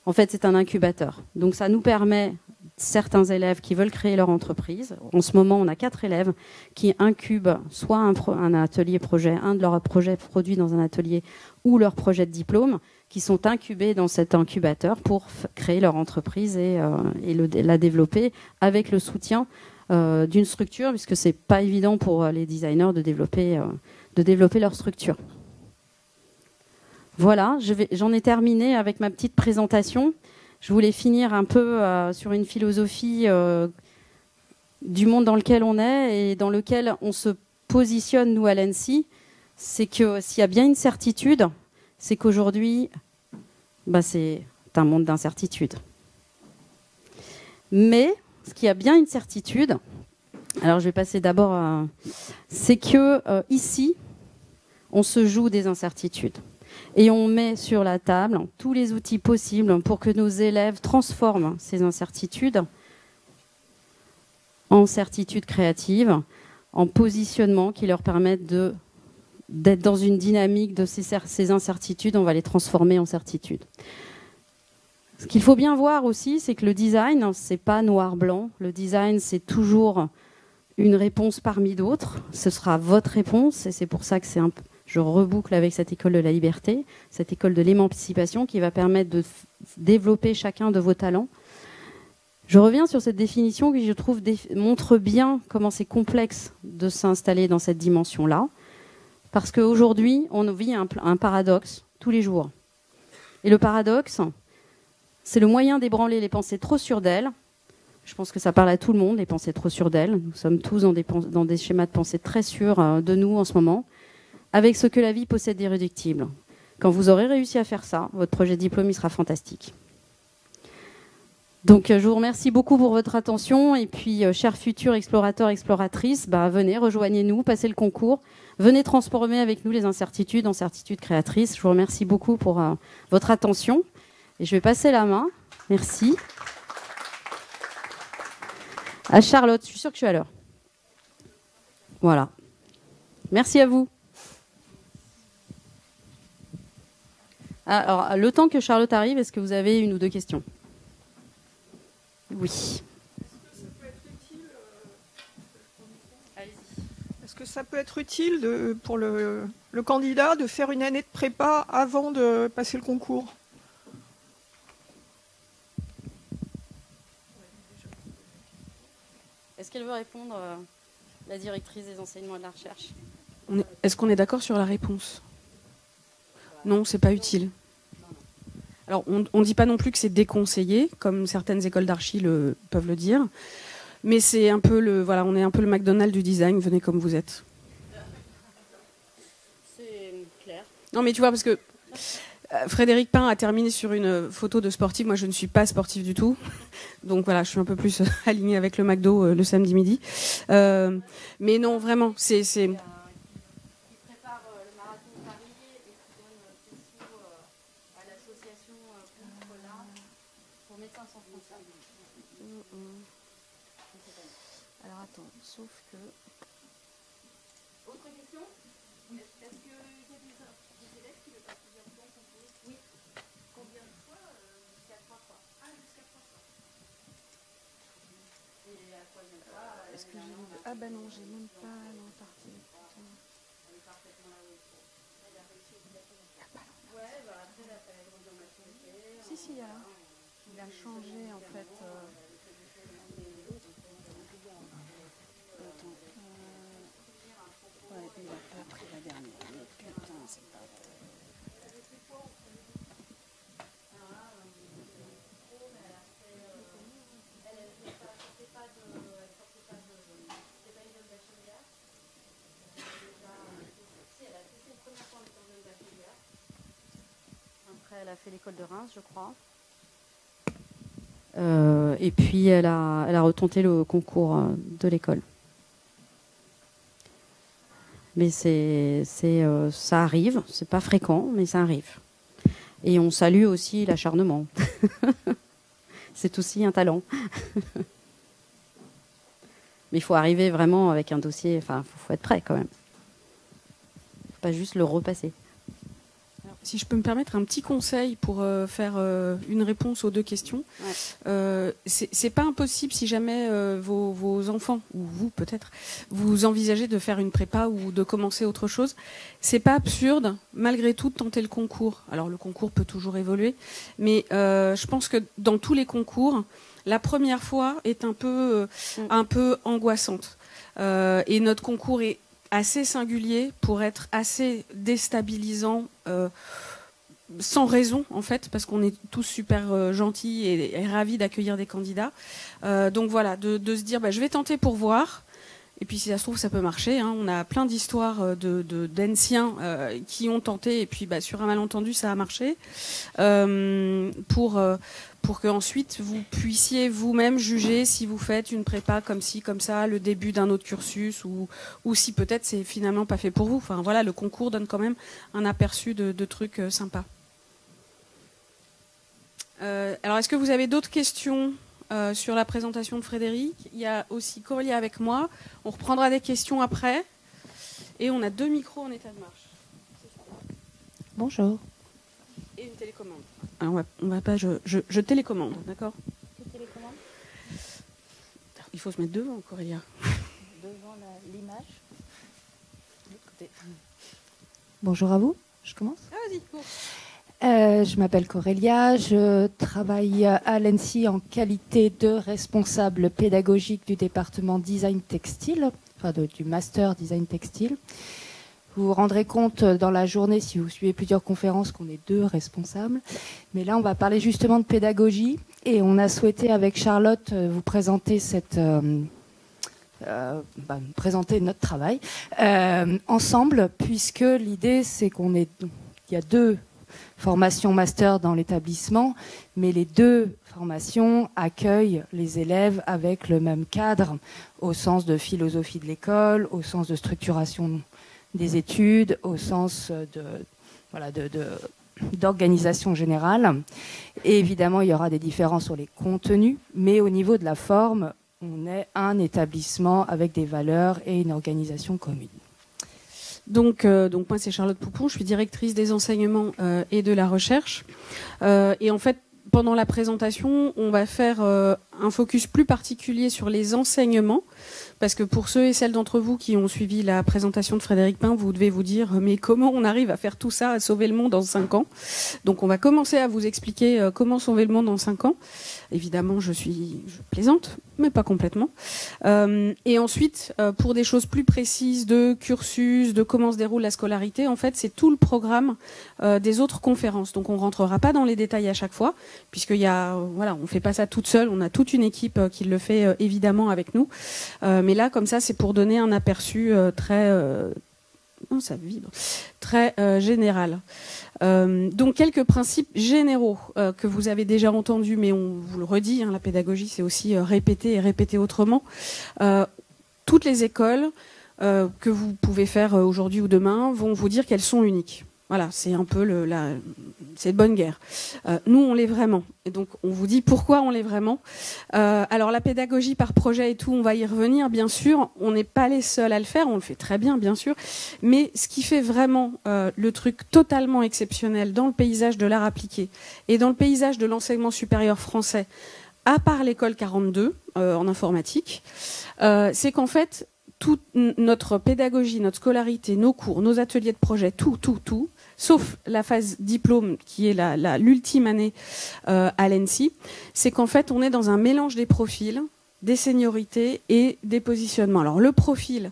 [SPEAKER 1] En fait, c'est un incubateur. Donc ça nous permet, certains élèves qui veulent créer leur entreprise, en ce moment on a 4 élèves qui incubent soit un atelier projet, un de leurs projets produits dans un atelier ou leur projet de diplôme, qui sont incubés dans cet incubateur pour créer leur entreprise et la développer avec le soutien d'une structure, puisque c'est pas évident pour les designers de développer leur structure. Voilà, j'en ai terminé avec ma petite présentation. Je voulais finir un peu sur une philosophie du monde dans lequel on est et dans lequel on se positionne, nous, à l'ANSSI. C'est que s'il y a bien une certitude, c'est qu'aujourd'hui, c'est un monde d'incertitude. Mais ce qui a bien une certitude, alors je vais passer d'abord c'est que ici, on se joue des incertitudes. Et on met sur la table tous les outils possibles pour que nos élèves transforment ces incertitudes en certitudes créatives, en positionnement qui leur permettent d'être dans une dynamique de ces incertitudes. On va les transformer en certitudes. Ce qu'il faut bien voir aussi, c'est que le design, c'est pas noir-blanc. Le design, c'est toujours une réponse parmi d'autres. Ce sera votre réponse, et c'est pour ça que je reboucle avec cette école de la liberté, cette école de l'émancipation qui va permettre de développer chacun de vos talents. Je reviens sur cette définition qui, je trouve, montre bien comment c'est complexe de s'installer dans cette dimension-là. Parce qu'aujourd'hui, on vit un paradoxe tous les jours. Et le paradoxe, c'est le moyen d'ébranler les pensées trop sûres d'elles. Je pense que ça parle à tout le monde, les pensées trop sûres d'elles. Nous sommes tous dans des schémas de pensée très sûrs de nous en ce moment, avec ce que la vie possède d'irréductible. Quand vous aurez réussi à faire ça, votre projet de diplôme il sera fantastique. Donc, je vous remercie beaucoup pour votre attention. Et puis, chers futurs explorateurs, exploratrices, venez, rejoignez-nous, passez le concours. Venez transformer avec nous les incertitudes en certitudes créatrices. Je vous remercie beaucoup pour votre attention. Et je vais passer la main. Merci. À Charlotte. Je suis sûre que je suis à l'heure. Voilà. Merci à vous. Alors, le temps que Charlotte arrive, est-ce que vous avez une ou deux questions ? Oui.
[SPEAKER 3] Est-ce que ça peut être utile pour le candidat de faire une année de prépa avant de passer le concours ?
[SPEAKER 1] Est-ce qu'elle veut répondre, la directrice des enseignements et de la recherche ?
[SPEAKER 4] Est-ce qu'on est d'accord sur la réponse ? Non, c'est pas utile. Alors, on ne dit pas non plus que c'est déconseillé, comme certaines écoles d'archi peuvent le dire, mais c'est un peu on est un peu le McDonald's du design. Venez comme vous êtes.
[SPEAKER 1] C'est clair.
[SPEAKER 4] Non, mais tu vois, parce que Frédéric Pain a terminé sur une photo de sportive. Moi, je ne suis pas sportive du tout, donc voilà, je suis un peu plus alignée avec le McDo le samedi midi. Mais non, vraiment, c'est
[SPEAKER 1] Alors attends, sauf que... Autre question ? Est-ce que il y a des élèves qui le passent plusieurs fois ? Oui. Combien de fois ? Jusqu'à 3 fois. Ah, jusqu'à 3 fois. Et à quoi même pas ?
[SPEAKER 4] Est-ce que j'ai... Ah ben non, j'ai même pas la partie.
[SPEAKER 1] Elle est parfaitement là où il faut. Elle a réussi exactement. Il n'y a pas longtemps. Ouais, après, là, ça va être dans maturité.
[SPEAKER 4] Si, il y a là. Il a changé, en fait... Ouais, il a pas pris la dernière. Mais putain, c'est pas vrai.
[SPEAKER 1] Après, elle a fait l'école de Reims, je crois. Et puis, elle a retenté le concours de l'école. Mais ça arrive, c'est pas fréquent, mais ça arrive. Et on salue aussi l'acharnement. C'est aussi un talent. Mais il faut arriver vraiment avec un dossier, enfin, faut être prêt quand même. Faut pas juste le repasser.
[SPEAKER 4] Alors, si je peux me permettre un petit conseil pour faire une réponse aux deux questions. Ouais. C'est pas impossible si jamais vos enfants, ou vous peut-être, vous envisagez de faire une prépa ou de commencer autre chose. C'est pas absurde, malgré tout, de tenter le concours. Alors le concours peut toujours évoluer, mais je pense que dans tous les concours, la première fois est un peu angoissante. Et notre concours est assez singulier pour être assez déstabilisant sans raison en fait, parce qu'on est tous super gentils et ravis d'accueillir des candidats. Donc voilà, de se dire je vais tenter pour voir. Et puis si ça se trouve ça peut marcher. Hein. On a plein d'histoires d'anciens qui ont tenté et puis sur un malentendu ça a marché. Pour que ensuite vous puissiez vous-même juger si vous faites une prépa comme ci, comme ça, le début d'un autre cursus, ou si peut-être c'est finalement pas fait pour vous. Enfin voilà, le concours donne quand même un aperçu de trucs sympas. Alors est-ce que vous avez d'autres questions sur la présentation de Frédéric? Il y a aussi Coralie avec moi. On reprendra des questions après. Et on a 2 micros en état de marche.
[SPEAKER 5] Bonjour.
[SPEAKER 4] Et une télécommande. Alors on va pas, je télécommande, d'accord?
[SPEAKER 5] Tu télécommandes?
[SPEAKER 4] Il faut se mettre devant, Corélia.
[SPEAKER 5] Devant l'image. De l'autre côté. Bonjour à vous, je commence.
[SPEAKER 4] Ah, vas-y, cours.
[SPEAKER 5] Je m'appelle Corélia, je travaille à l'ENSI en qualité de responsable pédagogique du département design textile, enfin du master design textile. Vous vous rendrez compte dans la journée, si vous suivez plusieurs conférences, qu'on est 2 responsables. Mais là, on va parler justement de pédagogie. Et on a souhaité, avec Charlotte, vous présenter présenter notre travail ensemble, puisque l'idée, c'est qu'il y a 2 formations master dans l'établissement, mais les 2 formations accueillent les élèves avec le même cadre, au sens de philosophie de l'école, au sens de structuration des études, au sens d'organisation générale. Et évidemment, il y aura des différences sur les contenus, mais au niveau de la forme, on est un établissement avec des valeurs et une organisation commune.
[SPEAKER 4] Donc moi, c'est Charlotte Poupon, je suis directrice des enseignements et de la recherche. Et en fait, pendant la présentation, on va faire un focus plus particulier sur les enseignements, parce que pour ceux et celles d'entre vous qui ont suivi la présentation de Frédéric Pin, vous devez vous dire mais comment on arrive à faire tout ça, à sauver le monde en 5 ans? Donc on va commencer à vous expliquer comment sauver le monde en 5 ans. Évidemment, je plaisante, mais pas complètement. Et ensuite, pour des choses plus précises de cursus, de comment se déroule la scolarité, en fait, c'est tout le programme des autres conférences. Donc on rentrera pas dans les détails à chaque fois, puisqu'il y a, on fait pas ça toute seule, on a toute une équipe qui le fait évidemment avec nous. Mais là, comme ça, c'est pour donner un aperçu très général. Donc quelques principes généraux que vous avez déjà entendus, mais on vous le redit, la pédagogie, c'est aussi répéter et répéter autrement. Toutes les écoles que vous pouvez faire aujourd'hui ou demain vont vous dire qu'elles sont uniques. Voilà, c'est un peu c'est de bonne guerre. Nous, on l'est vraiment. Et donc, on vous dit pourquoi on l'est vraiment. Alors, la pédagogie par projet et tout, on va y revenir, bien sûr. On n'est pas les seuls à le faire. On le fait très bien, bien sûr. Mais ce qui fait vraiment le truc totalement exceptionnel dans le paysage de l'art appliqué et dans le paysage de l'enseignement supérieur français, à part l'école 42 en informatique, c'est qu'en fait, toute notre pédagogie, notre scolarité, nos cours, nos ateliers de projet, tout, sauf la phase diplôme qui est l'ultime année à l'ENSI, c'est qu'en fait on est dans un mélange des profils, des seniorités et des positionnements. Alors le profil,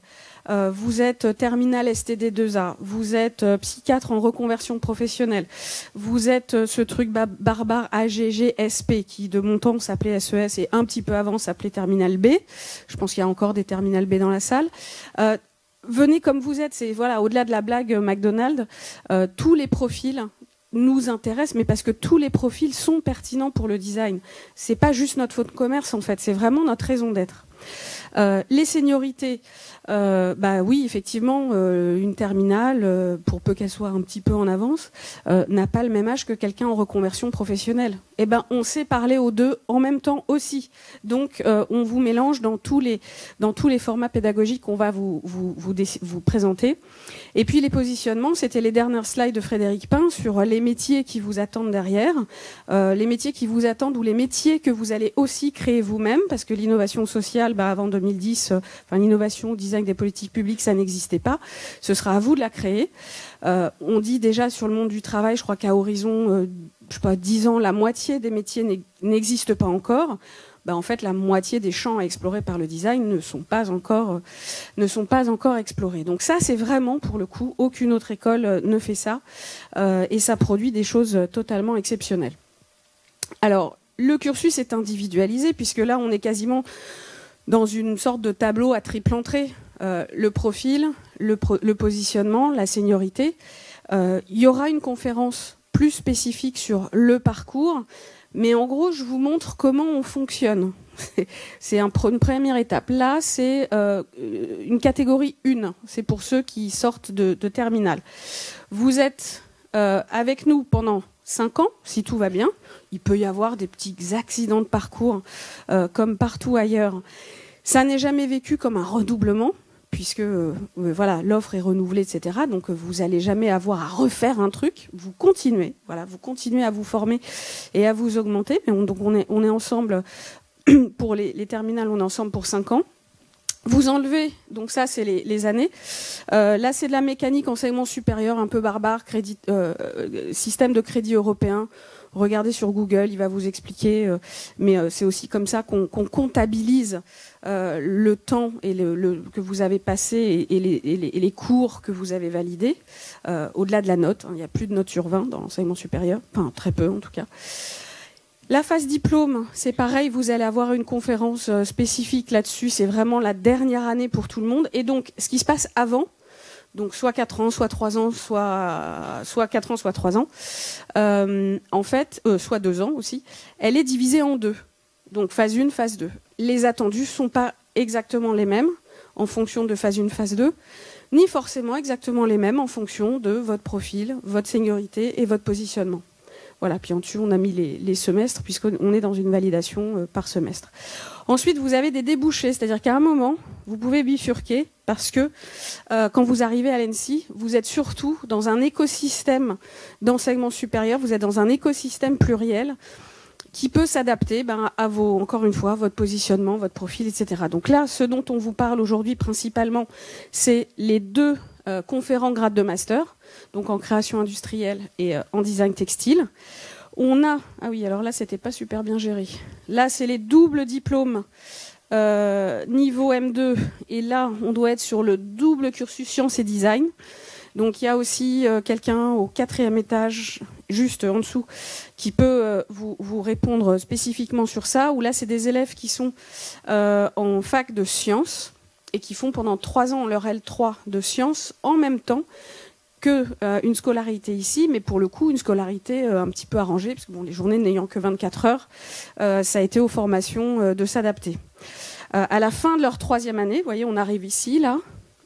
[SPEAKER 4] vous êtes terminal STD2A, vous êtes psychiatre en reconversion professionnelle, vous êtes ce truc barbare AGG SP qui de mon temps s'appelait SES et un petit peu avant s'appelait terminal B. Je pense qu'il y a encore des terminal B dans la salle. Venez comme vous êtes, c'est au-delà de la blague McDonald's, tous les profils nous intéressent, mais parce que tous les profils sont pertinents pour le design. C'est pas juste notre faute de commerce en fait, c'est vraiment notre raison d'être. Les seniorités, oui, effectivement, une terminale, pour peu qu'elle soit un petit peu en avance, n'a pas le même âge que quelqu'un en reconversion professionnelle. Eh ben, on sait parler aux 2 en même temps aussi. Donc, on vous mélange dans tous les formats pédagogiques qu'on va vous présenter. Et puis, les positionnements, c'était les dernières slides de Frédéric Pin sur les métiers qui vous attendent derrière, les métiers qui vous attendent ou les métiers que vous allez aussi créer vous-même, parce que l'innovation sociale, avant 2010, l'innovation, design des politiques publiques, ça n'existait pas. Ce sera à vous de la créer. On dit déjà sur le monde du travail, je crois qu'à horizon, 10 ans, la moitié des métiers n'existent pas encore. en fait, la moitié des champs à explorer par le design ne sont pas encore explorés. Donc ça, c'est vraiment, pour le coup, aucune autre école ne fait ça. Et ça produit des choses totalement exceptionnelles. Alors, le cursus est individualisé, puisque là, on est quasiment dans une sorte de tableau à triple entrée. Le profil, le positionnement, la seniorité. Il y aura une conférence plus spécifique sur le parcours, mais en gros, je vous montre comment on fonctionne. C'est une première étape. Là, c'est une catégorie 1. C'est pour ceux qui sortent de terminale. Vous êtes avec nous pendant 5 ans, si tout va bien. Il peut y avoir des petits accidents de parcours, comme partout ailleurs. Ça n'est jamais vécu comme un redoublement, puisque voilà, l'offre est renouvelée, etc. Donc vous n'allez jamais avoir à refaire un truc. Vous continuez, voilà, vous continuez à vous former et à vous augmenter. Mais donc on est ensemble pour les terminales, on est ensemble pour 5 ans. Vous enlevez, donc ça c'est les années. Là c'est de la mécanique enseignement supérieur un peu barbare, système de crédit européen. Regardez sur Google, il va vous expliquer. Mais c'est aussi comme ça qu'on comptabilise le temps et que vous avez passé et les cours que vous avez validés. Au-delà de la note, il n'y a plus de notes sur 20 dans l'enseignement supérieur, enfin très peu en tout cas. La phase diplôme, c'est pareil, vous allez avoir une conférence spécifique là-dessus, c'est vraiment la dernière année pour tout le monde. Et donc, ce qui se passe avant, donc soit 4 ans, soit 3 ans, soit 4 ans, soit 3 ans, en fait, soit 2 ans aussi, elle est divisée en 2. Donc phase 1, phase 2. Les attendus ne sont pas exactement les mêmes en fonction de phase 1, phase 2, ni forcément exactement les mêmes en fonction de votre profil, votre seniorité et votre positionnement. Voilà, puis en dessous, on a mis les semestres, puisqu'on est dans une validation par semestre. Ensuite, vous avez des débouchés, c'est-à-dire qu'à un moment, vous pouvez bifurquer, parce que quand vous arrivez à l'ENSI, vous êtes surtout dans un écosystème d'enseignement supérieur, vous êtes dans un écosystème pluriel qui peut s'adapter à encore une fois, votre positionnement, votre profil, etc. Donc là, ce dont on vous parle aujourd'hui principalement, c'est les 2 conférents grades de master, donc en création industrielle et en design textile. On a, ah oui, alors là, c'était pas super bien géré. Là, c'est les doubles diplômes niveau M2, et là, on doit être sur le double cursus sciences et design. Donc il y a aussi quelqu'un au 4e étage, juste en dessous, qui peut vous répondre spécifiquement sur ça, où là, c'est des élèves qui sont en fac de sciences et qui font pendant 3 ans leur L3 de sciences en même temps qu'une scolarité ici, mais pour le coup, une scolarité un petit peu arrangée, parce que bon, les journées n'ayant que 24 heures, ça a été aux formations de s'adapter. À la fin de leur 3e année, vous voyez, on arrive ici, là,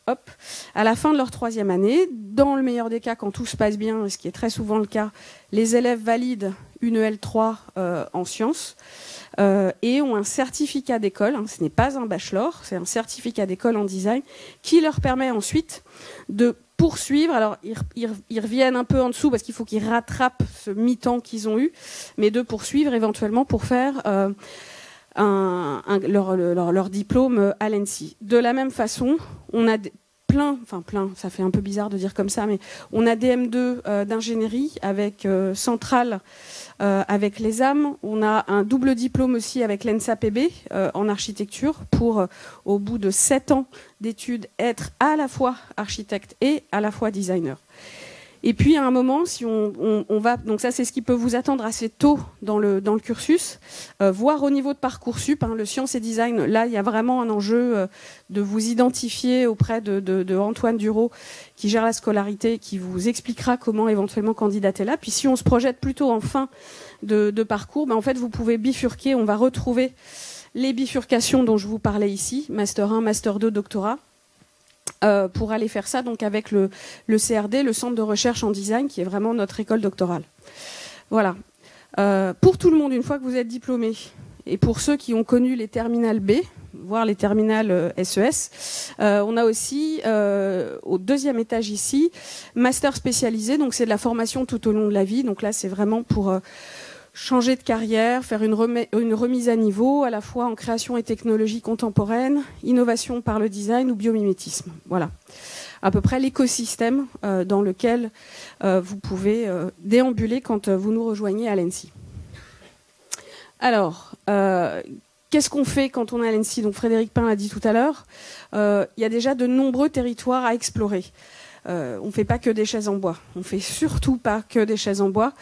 [SPEAKER 4] hop, à la fin de leur 3e année, dans le meilleur des cas, quand tout se passe bien, ce qui est très souvent le cas, les élèves valident une L3 en sciences et ont un certificat d'école, ce n'est pas un bachelor, c'est un certificat d'école en design, qui leur permet ensuite de poursuivre. Alors, ils reviennent un peu en dessous parce qu'il faut qu'ils rattrapent ce mi-temps qu'ils ont eu, mais de poursuivre éventuellement pour faire leur diplôme à l'ENSI. De la même façon, on a plein, ça fait un peu bizarre de dire comme ça, mais on a des M2 d'ingénierie avec Centrale, avec les AM. On a un double diplôme aussi avec l'ENSAPB en architecture pour, au bout de 7 ans d'études, être à la fois architecte et à la fois designer. Et puis à un moment, si on va, donc ça c'est ce qui peut vous attendre assez tôt dans le cursus, voire au niveau de Parcoursup, le sciences et design, là il y a vraiment un enjeu de vous identifier auprès de Antoine Duro qui gère la scolarité, qui vous expliquera comment éventuellement candidater là. Puis si on se projette plutôt en fin de parcours, en fait vous pouvez bifurquer, on va retrouver les bifurcations dont je vous parlais ici, Master 1, Master 2, Doctorat. Pour aller faire ça donc avec le CRD, le Centre de recherche en design, qui est vraiment notre école doctorale. Voilà. Pour tout le monde, une fois que vous êtes diplômé, et pour ceux qui ont connu les terminales B, voire les terminales SES, on a aussi, au 2e étage ici, master spécialisé, donc c'est de la formation tout au long de la vie. Donc là, c'est vraiment pour changer de carrière, faire une remise à niveau, à la fois en création et technologie contemporaine, innovation par le design ou biomimétisme. Voilà, à peu près l'écosystème dans lequel vous pouvez déambuler quand vous nous rejoignez à l'ENSI. Alors, Qu'est-ce qu'on fait quand on est à l'ENSI? Donc Frédéric Pain l'a dit tout à l'heure, il y a déjà de nombreux territoires à explorer. On ne fait pas que des chaises en bois. On ne fait surtout pas que des chaises en bois.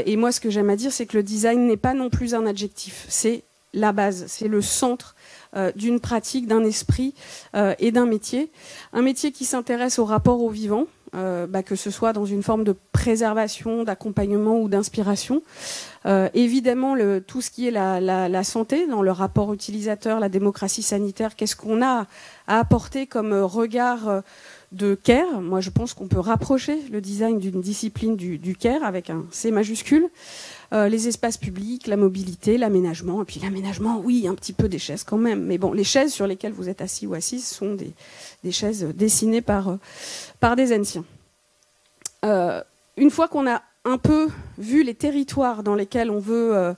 [SPEAKER 4] Et moi, ce que j'aime à dire, c'est que le design n'est pas non plus un adjectif. C'est la base, c'est le centre d'une pratique, d'un esprit et d'un métier. Un métier qui s'intéresse au rapport au vivant, que ce soit dans une forme de préservation, d'accompagnement ou d'inspiration. Évidemment, tout ce qui est la santé, dans le rapport utilisateur, la démocratie sanitaire, qu'est-ce qu'on a à apporter comme regard de care. Moi, je pense qu'on peut rapprocher le design d'une discipline du care avec un C majuscule. Les espaces publics, la mobilité, l'aménagement. Et puis l'aménagement, oui, un petit peu des chaises quand même. Mais bon, les chaises sur lesquelles vous êtes assis ou assises sont des chaises dessinées par des anciens. Une fois qu'on a un peu vu les territoires dans lesquels on veut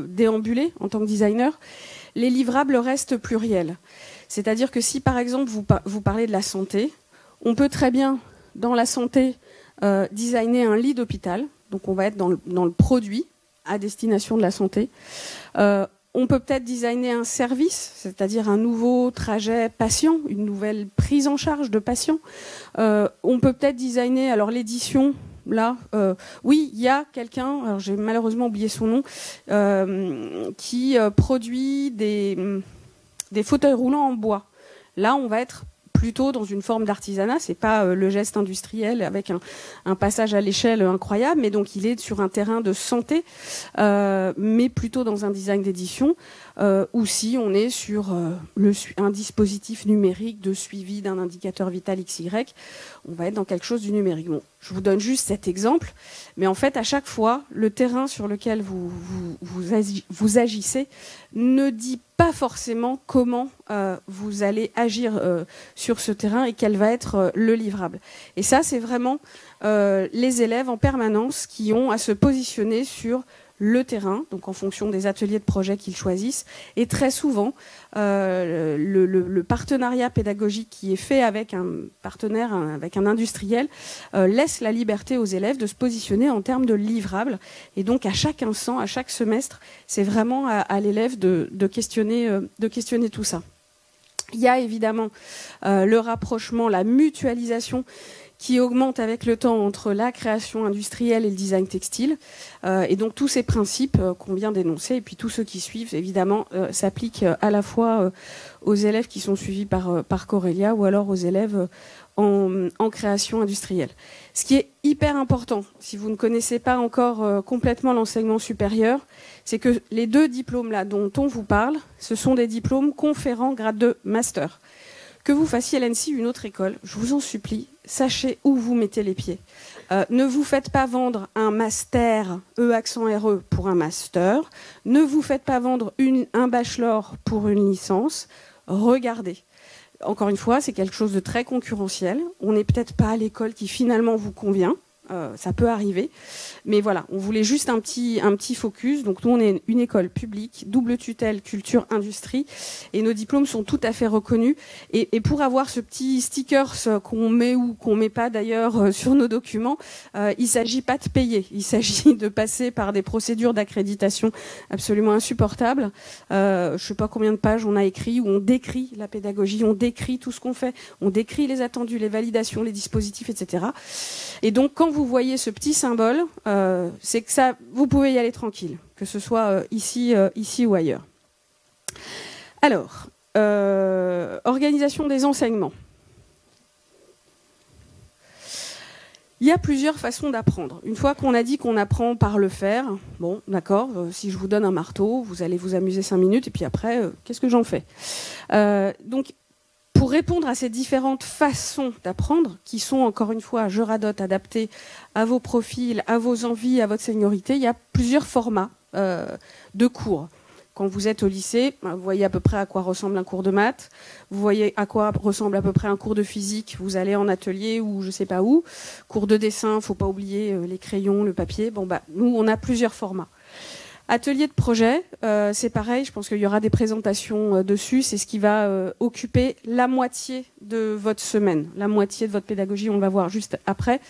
[SPEAKER 4] déambuler en tant que designer, les livrables restent pluriels. C'est-à-dire que si, par exemple, vous parlez de la santé, on peut très bien, dans la santé, designer un lit d'hôpital. Donc, on va être dans le produit à destination de la santé. On peut peut-être designer un service, c'est-à-dire un nouveau trajet patient, une nouvelle prise en charge de patient. On peut peut-être designer, alors l'édition, là, oui, il y a quelqu'un, alors j'ai malheureusement oublié son nom, qui produit des fauteuils roulants en bois. Là, on va être plutôt dans une forme d'artisanat. C'est pas le geste industriel avec un passage à l'échelle incroyable, mais donc il est sur un terrain de santé, mais plutôt dans un design d'édition, ou si on est sur un dispositif numérique de suivi d'un indicateur vital XY, on va être dans quelque chose du numérique. Bon, je vous donne juste cet exemple, mais en fait, à chaque fois, le terrain sur lequel vous agissez ne dit pas forcément comment vous allez agir sur ce terrain et quel va être le livrable. Et ça, c'est vraiment les élèves en permanence qui ont à se positionner sur le terrain, donc en fonction des ateliers de projet qu'ils choisissent. Et très souvent, le partenariat pédagogique qui est fait avec un partenaire, avec un industriel, laisse la liberté aux élèves de se positionner en termes de livrables. Et donc, à chaque instant, à chaque semestre, c'est vraiment à l'élève de questionner tout ça. Il y a évidemment le rapprochement, la mutualisation qui augmente avec le temps entre la création industrielle et le design textile. Et donc tous ces principes qu'on vient d'énoncer, et puis tous ceux qui suivent, évidemment, s'appliquent à la fois aux élèves qui sont suivis par Corelia ou alors aux élèves en création industrielle. Ce qui est hyper important, si vous ne connaissez pas encore complètement l'enseignement supérieur, c'est que les deux diplômes-là dont on vous parle, ce sont des diplômes conférant grade de master. Que vous fassiez à l'ENSI ou une autre école, je vous en supplie, sachez où vous mettez les pieds. Ne vous faites pas vendre un master, E-RE, pour un master. Ne vous faites pas vendre un bachelor pour une licence. Regardez. Encore une fois, c'est quelque chose de très concurrentiel. On n'est peut-être pas à l'école qui finalement vous convient. Ça peut arriver. Mais voilà, on voulait juste un petit focus. Donc nous, on est une école publique, double tutelle, culture, industrie. Et nos diplômes sont tout à fait reconnus. Et pour avoir ce petit stickers qu'on met ou qu'on met pas d'ailleurs sur nos documents, il ne s'agit pas de payer. Il s'agit de passer par des procédures d'accréditation absolument insupportables. Je ne sais pas combien de pages on a écrit, où on décrit la pédagogie, on décrit tout ce qu'on fait, on décrit les attendus, les validations, les dispositifs, etc. Et donc, quand vous voyez ce petit symbole, c'est que ça, vous pouvez y aller tranquille, que ce soit ici ou ailleurs. Alors, organisation des enseignements. Il y a plusieurs façons d'apprendre. Une fois qu'on a dit qu'on apprend par le faire, bon, d'accord, si je vous donne un marteau, vous allez vous amuser 5 minutes, et puis après, qu'est-ce que j'en fais ? Donc, pour répondre à ces différentes façons d'apprendre, qui sont, encore une fois, je radote, adaptées à vos profils, à vos envies, à votre seniorité, il y a plusieurs formats de cours. Quand vous êtes au lycée, vous voyez à peu près à quoi ressemble un cours de maths, vous voyez à quoi ressemble à peu près un cours de physique, vous allez en atelier ou je ne sais pas où, cours de dessin, il ne faut pas oublier les crayons, le papier. Bon, nous, on a plusieurs formats. Atelier de projet, c'est pareil, je pense qu'il y aura des présentations dessus, c'est ce qui va occuper la moitié de votre semaine, la moitié de votre pédagogie, on va voir juste après.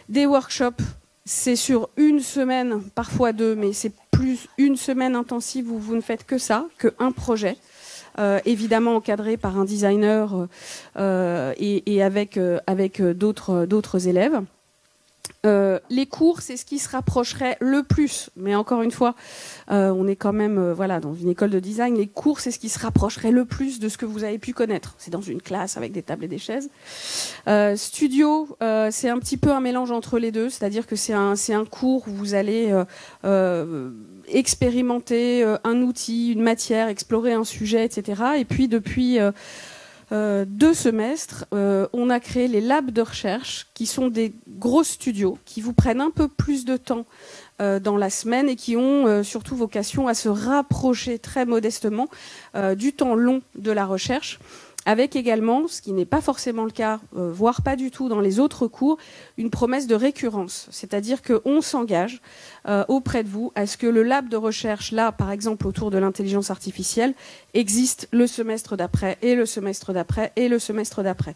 [SPEAKER 4] Des workshops, c'est sur une semaine, parfois 2, mais c'est plus une semaine intensive où vous ne faites que ça, qu'un projet. Évidemment encadré par un designer et avec d'autres élèves. Les cours, c'est ce qui se rapprocherait le plus, mais encore une fois, on est quand même dans une école de design. Les cours, c'est ce qui se rapprocherait le plus de ce que vous avez pu connaître. C'est dans une classe avec des tables et des chaises. Studio, c'est un petit peu un mélange entre les deux, c'est-à-dire que c'est un cours où vous allez expérimenter un outil, une matière, explorer un sujet, etc. Et puis depuis 2 semestres, on a créé les labs de recherche, qui sont des gros studios qui vous prennent un peu plus de temps dans la semaine et qui ont surtout vocation à se rapprocher très modestement du temps long de la recherche, avec également, ce qui n'est pas forcément le cas, voire pas du tout dans les autres cours, une promesse de récurrence. C'est-à-dire qu'on s'engage auprès de vous à ce que le lab de recherche, là, par exemple, autour de l'intelligence artificielle, existe le semestre d'après, et le semestre d'après, et le semestre d'après.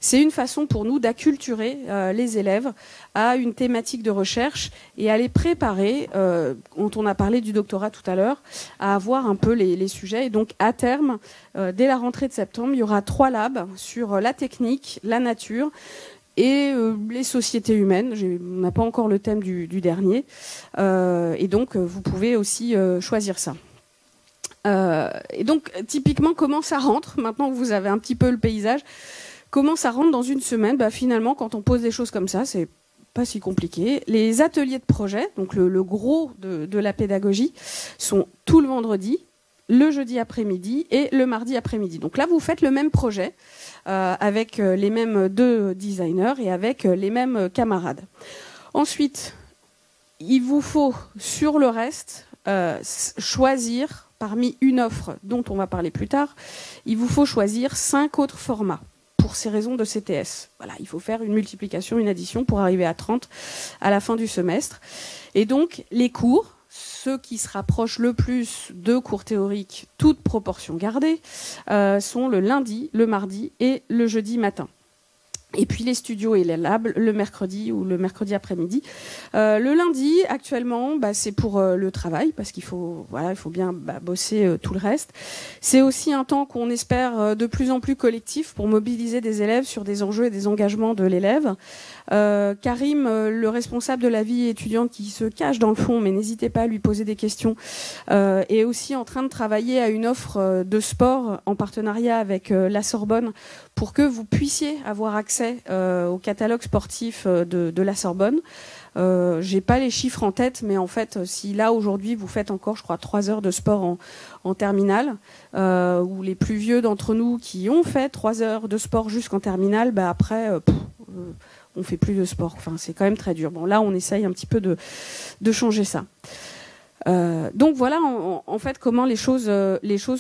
[SPEAKER 4] C'est une façon pour nous d'acculturer les élèves à une thématique de recherche et à les préparer, quand on a parlé du doctorat tout à l'heure, à avoir un peu les sujets. Et donc, à terme, dès la rentrée de septembre, il y aura 3 labs sur la technique, la nature et les sociétés humaines. On n'a pas encore le thème du dernier. Et donc, vous pouvez aussi choisir ça. Et donc, typiquement, comment ça rentre, maintenant que vous avez un petit peu le paysage, comment ça rentre dans une semaine? Finalement, quand on pose des choses comme ça, c'est pas si compliqué. Les ateliers de projet, donc le gros de la pédagogie, sont tout le vendredi, le jeudi après-midi et le mardi après-midi. Donc là, vous faites le même projet avec les mêmes 2 designers et avec les mêmes camarades. Ensuite, il vous faut, sur le reste, choisir, parmi une offre dont on va parler plus tard, il vous faut choisir 5 autres formats pour ces raisons de CTS. Voilà, il faut faire une multiplication, une addition pour arriver à 30 à la fin du semestre. Et donc, les cours, ceux qui se rapprochent le plus de cours théoriques, toutes proportions gardées, sont le lundi, le mardi et le jeudi matin. Et puis les studios et les labs le mercredi ou le mercredi après-midi. Le lundi, actuellement, c'est pour le travail, parce qu'il faut bien bosser tout le reste. C'est aussi un temps qu'on espère de plus en plus collectif pour mobiliser des élèves sur des enjeux et des engagements de l'élève. Karim, le responsable de la vie étudiante qui se cache dans le fond, mais n'hésitez pas à lui poser des questions, est aussi en train de travailler à une offre de sport en partenariat avec la Sorbonne pour que vous puissiez avoir accès au catalogue sportif de la Sorbonne. J'ai pas les chiffres en tête, mais en fait, si là aujourd'hui vous faites encore, je crois, 3 heures de sport en terminale, ou les plus vieux d'entre nous qui ont fait 3 heures de sport jusqu'en terminale, après on fait plus de sport. Enfin, c'est quand même très dur. Bon, là, on essaye un petit peu de changer ça. Donc voilà en fait comment les choses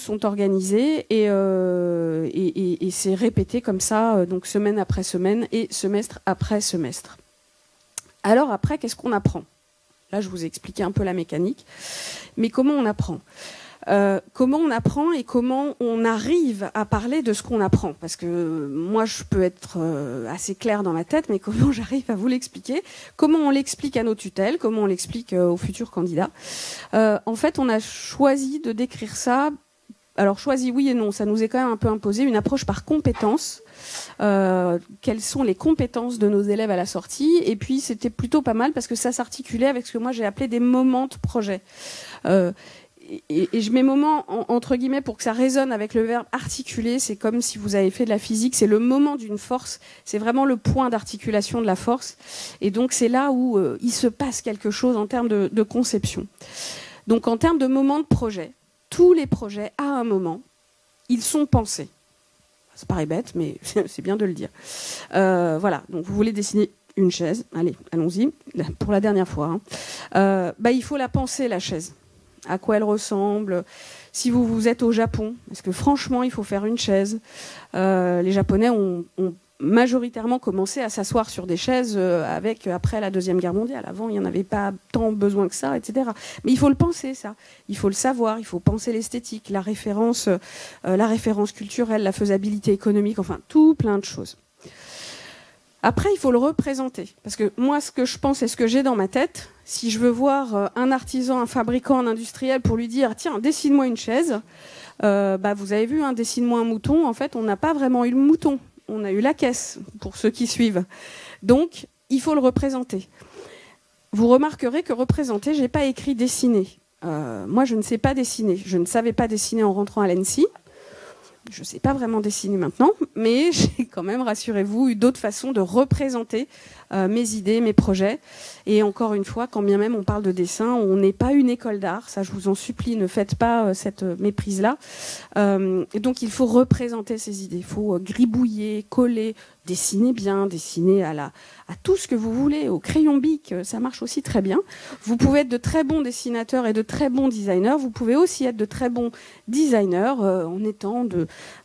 [SPEAKER 4] sont organisées et c'est répété comme ça, donc semaine après semaine et semestre après semestre. Alors après, qu'est-ce qu'on apprend? Là, je vous ai expliqué un peu la mécanique, mais comment on apprend? Comment on apprend et comment on arrive à parler de ce qu'on apprend? Parce que moi, je peux être assez claire dans ma tête, mais comment j'arrive à vous l'expliquer? Comment on l'explique à nos tutelles? Comment on l'explique aux futurs candidats? En fait, on a choisi de décrire ça. Alors, choisi oui et non, ça nous est quand même un peu imposé, une approche par compétences. Quelles sont les compétences de nos élèves à la sortie? Et puis, c'était plutôt pas mal parce que ça s'articulait avec ce que moi j'ai appelé des moments de projet. Et je mets moment entre guillemets pour que ça résonne avec le verbe articuler. C'est comme si vous avez fait de la physique, c'est le moment d'une force, c'est vraiment le point d'articulation de la force. Et donc c'est là où il se passe quelque chose en termes de conception. Donc en termes de moment de projet, tous les projets, à un moment, ils sont pensés. Ça paraît bête, mais c'est bien de le dire. Voilà, donc vous voulez dessiner une chaise, allez, allons-y, pour la dernière fois. Il faut la penser, la chaise. À quoi elle ressemble. Si vous êtes au Japon, parce que franchement, il faut faire une chaise. Les Japonais ont majoritairement commencé à s'asseoir sur des chaises après la Deuxième Guerre mondiale. Avant, il n'y en avait pas tant besoin que ça, etc. Mais il faut le penser, ça. Il faut le savoir, il faut penser l'esthétique, la référence culturelle, la faisabilité économique, enfin, tout plein de choses. Après, il faut le représenter. Parce que moi, ce que je pense et ce que j'ai dans ma tête, si je veux voir un artisan, un fabricant, un industriel pour lui dire « Tiens, dessine-moi une chaise », vous avez vu, hein, dessine-moi un mouton. En fait, on n'a pas vraiment eu le mouton. On a eu la caisse, pour ceux qui suivent. Donc, il faut le représenter. Vous remarquerez que représenter, je n'ai pas écrit dessiner. Moi, je ne sais pas dessiner. Je ne savais pas dessiner en rentrant à l'ENSI. Je ne sais pas vraiment dessiner maintenant, mais j'ai quand même, rassurez-vous, eu d'autres façons de représenter mes idées, mes projets. Et encore une fois, quand bien même on parle de dessin, on n'est pas une école d'art. Ça, je vous en supplie, ne faites pas cette méprise-là. Et donc, il faut représenter ces idées. Il faut gribouiller, coller, dessiner bien, dessiner à tout ce que vous voulez. Au crayon bic, ça marche aussi très bien. Vous pouvez être de très bons dessinateurs et de très bons designers. Vous pouvez aussi être de très bons designers en étant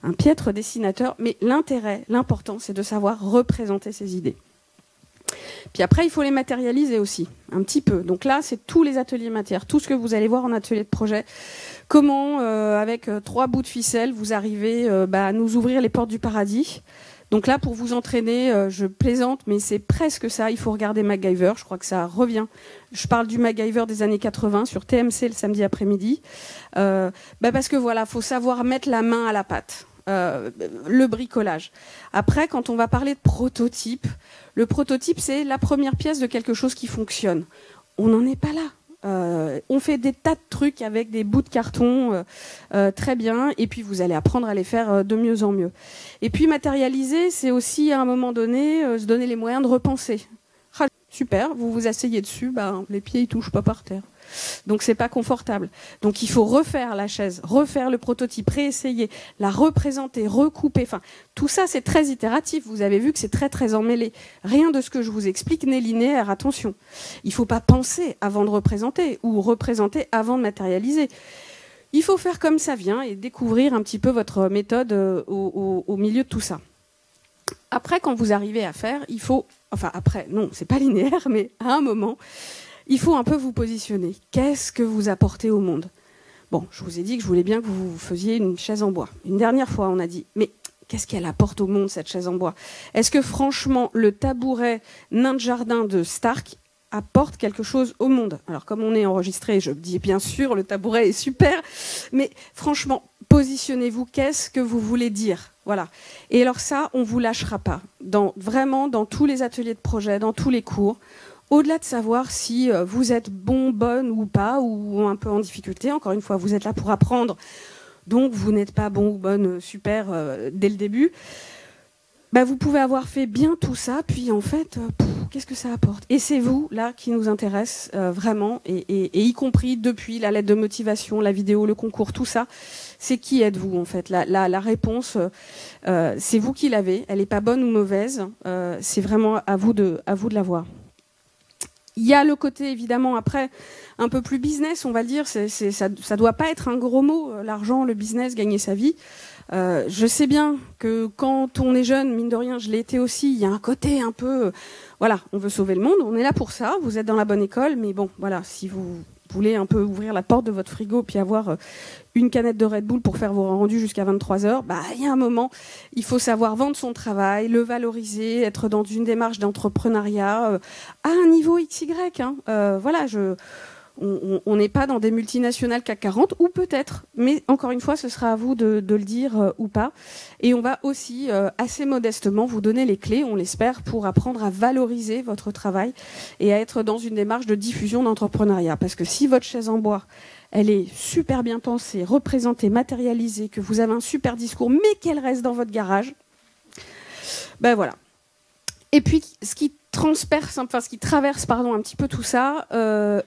[SPEAKER 4] un piètre dessinateur. Mais l'intérêt, l'important, c'est de savoir représenter ces idées. Puis après, il faut les matérialiser aussi, un petit peu. Donc là, c'est tous les ateliers matières, tout ce que vous allez voir en atelier de projet. Comment, avec 3 bouts de ficelle, vous arrivez à nous ouvrir les portes du paradis. Donc là, pour vous entraîner, je plaisante, mais c'est presque ça. Il faut regarder MacGyver, je crois que ça revient. Je parle du MacGyver des années 80 sur TMC le samedi après-midi. Parce que voilà, faut savoir mettre la main à la pâte. Le bricolage. Après, quand on va parler de prototype, le prototype, c'est la première pièce de quelque chose qui fonctionne. On n'en est pas là. On fait des tas de trucs avec des bouts de carton, très bien, et puis vous allez apprendre à les faire de mieux en mieux. Et puis matérialiser, c'est aussi à un moment donné se donner les moyens de repenser. Ah, super, vous vous asseyez dessus, les pieds ils touchent pas par terre. Donc c'est pas confortable. Donc il faut refaire la chaise, refaire le prototype, réessayer, la représenter, recouper. Enfin, tout ça c'est très itératif. Vous avez vu que c'est très très emmêlé. Rien de ce que je vous explique n'est linéaire. Attention, il faut pas penser avant de représenter ou représenter avant de matérialiser. Il faut faire comme ça vient et découvrir un petit peu votre méthode au milieu de tout ça. Après, quand vous arrivez à faire, il faut, enfin après, non, c'est pas linéaire, mais à un moment. Il faut un peu vous positionner. Qu'est-ce que vous apportez au monde? Bon, je vous ai dit que je voulais bien que vous faisiez une chaise en bois. Une dernière fois, on a dit, mais qu'est-ce qu'elle apporte au monde, cette chaise en bois? Est-ce que franchement, le tabouret nain de jardin de Stark apporte quelque chose au monde? Alors, comme on est enregistré, je dis bien sûr, le tabouret est super, mais franchement, positionnez-vous. Qu'est-ce que vous voulez dire? Voilà. Et alors ça, on ne vous lâchera pas. Vraiment, dans tous les ateliers de projet, dans tous les cours, au-delà de savoir si vous êtes bon, bonne ou pas, ou un peu en difficulté, encore une fois, vous êtes là pour apprendre, donc vous n'êtes pas bon ou bonne, super, dès le début, vous pouvez avoir fait bien tout ça, puis en fait, qu'est-ce que ça apporte? Et c'est vous, là, qui nous intéresse vraiment, et y compris depuis la lettre de motivation, la vidéo, le concours, tout ça, c'est qui êtes-vous, en fait? La réponse, c'est vous qui l'avez, elle n'est pas bonne ou mauvaise, c'est vraiment à vous de la voir. Il y a le côté, évidemment, après, un peu plus business, on va le dire. Ça ne doit pas être un gros mot, l'argent, le business, gagner sa vie. Je sais bien que quand on est jeune, mine de rien, je l'ai été aussi, il y a un côté un peu... voilà, on veut sauver le monde, on est là pour ça, vous êtes dans la bonne école, mais bon, voilà, si vous voulez un peu ouvrir la porte de votre frigo puis avoir une canette de Red Bull pour faire vos rendus jusqu'à 23h, il y a un moment, il faut savoir vendre son travail, le valoriser, être dans une démarche d'entrepreneuriat à un niveau XY. Voilà, on n'est pas dans des multinationales CAC 40, ou peut-être, mais encore une fois, ce sera à vous de le dire ou pas. Et on va aussi, assez modestement, vous donner les clés, on l'espère, pour apprendre à valoriser votre travail et à être dans une démarche de diffusion d'entrepreneuriat. Parce que si votre chaise en bois, elle est super bien pensée, représentée, matérialisée, que vous avez un super discours, mais qu'elle reste dans votre garage, voilà. Et puis, ce qui traverse un petit peu tout ça,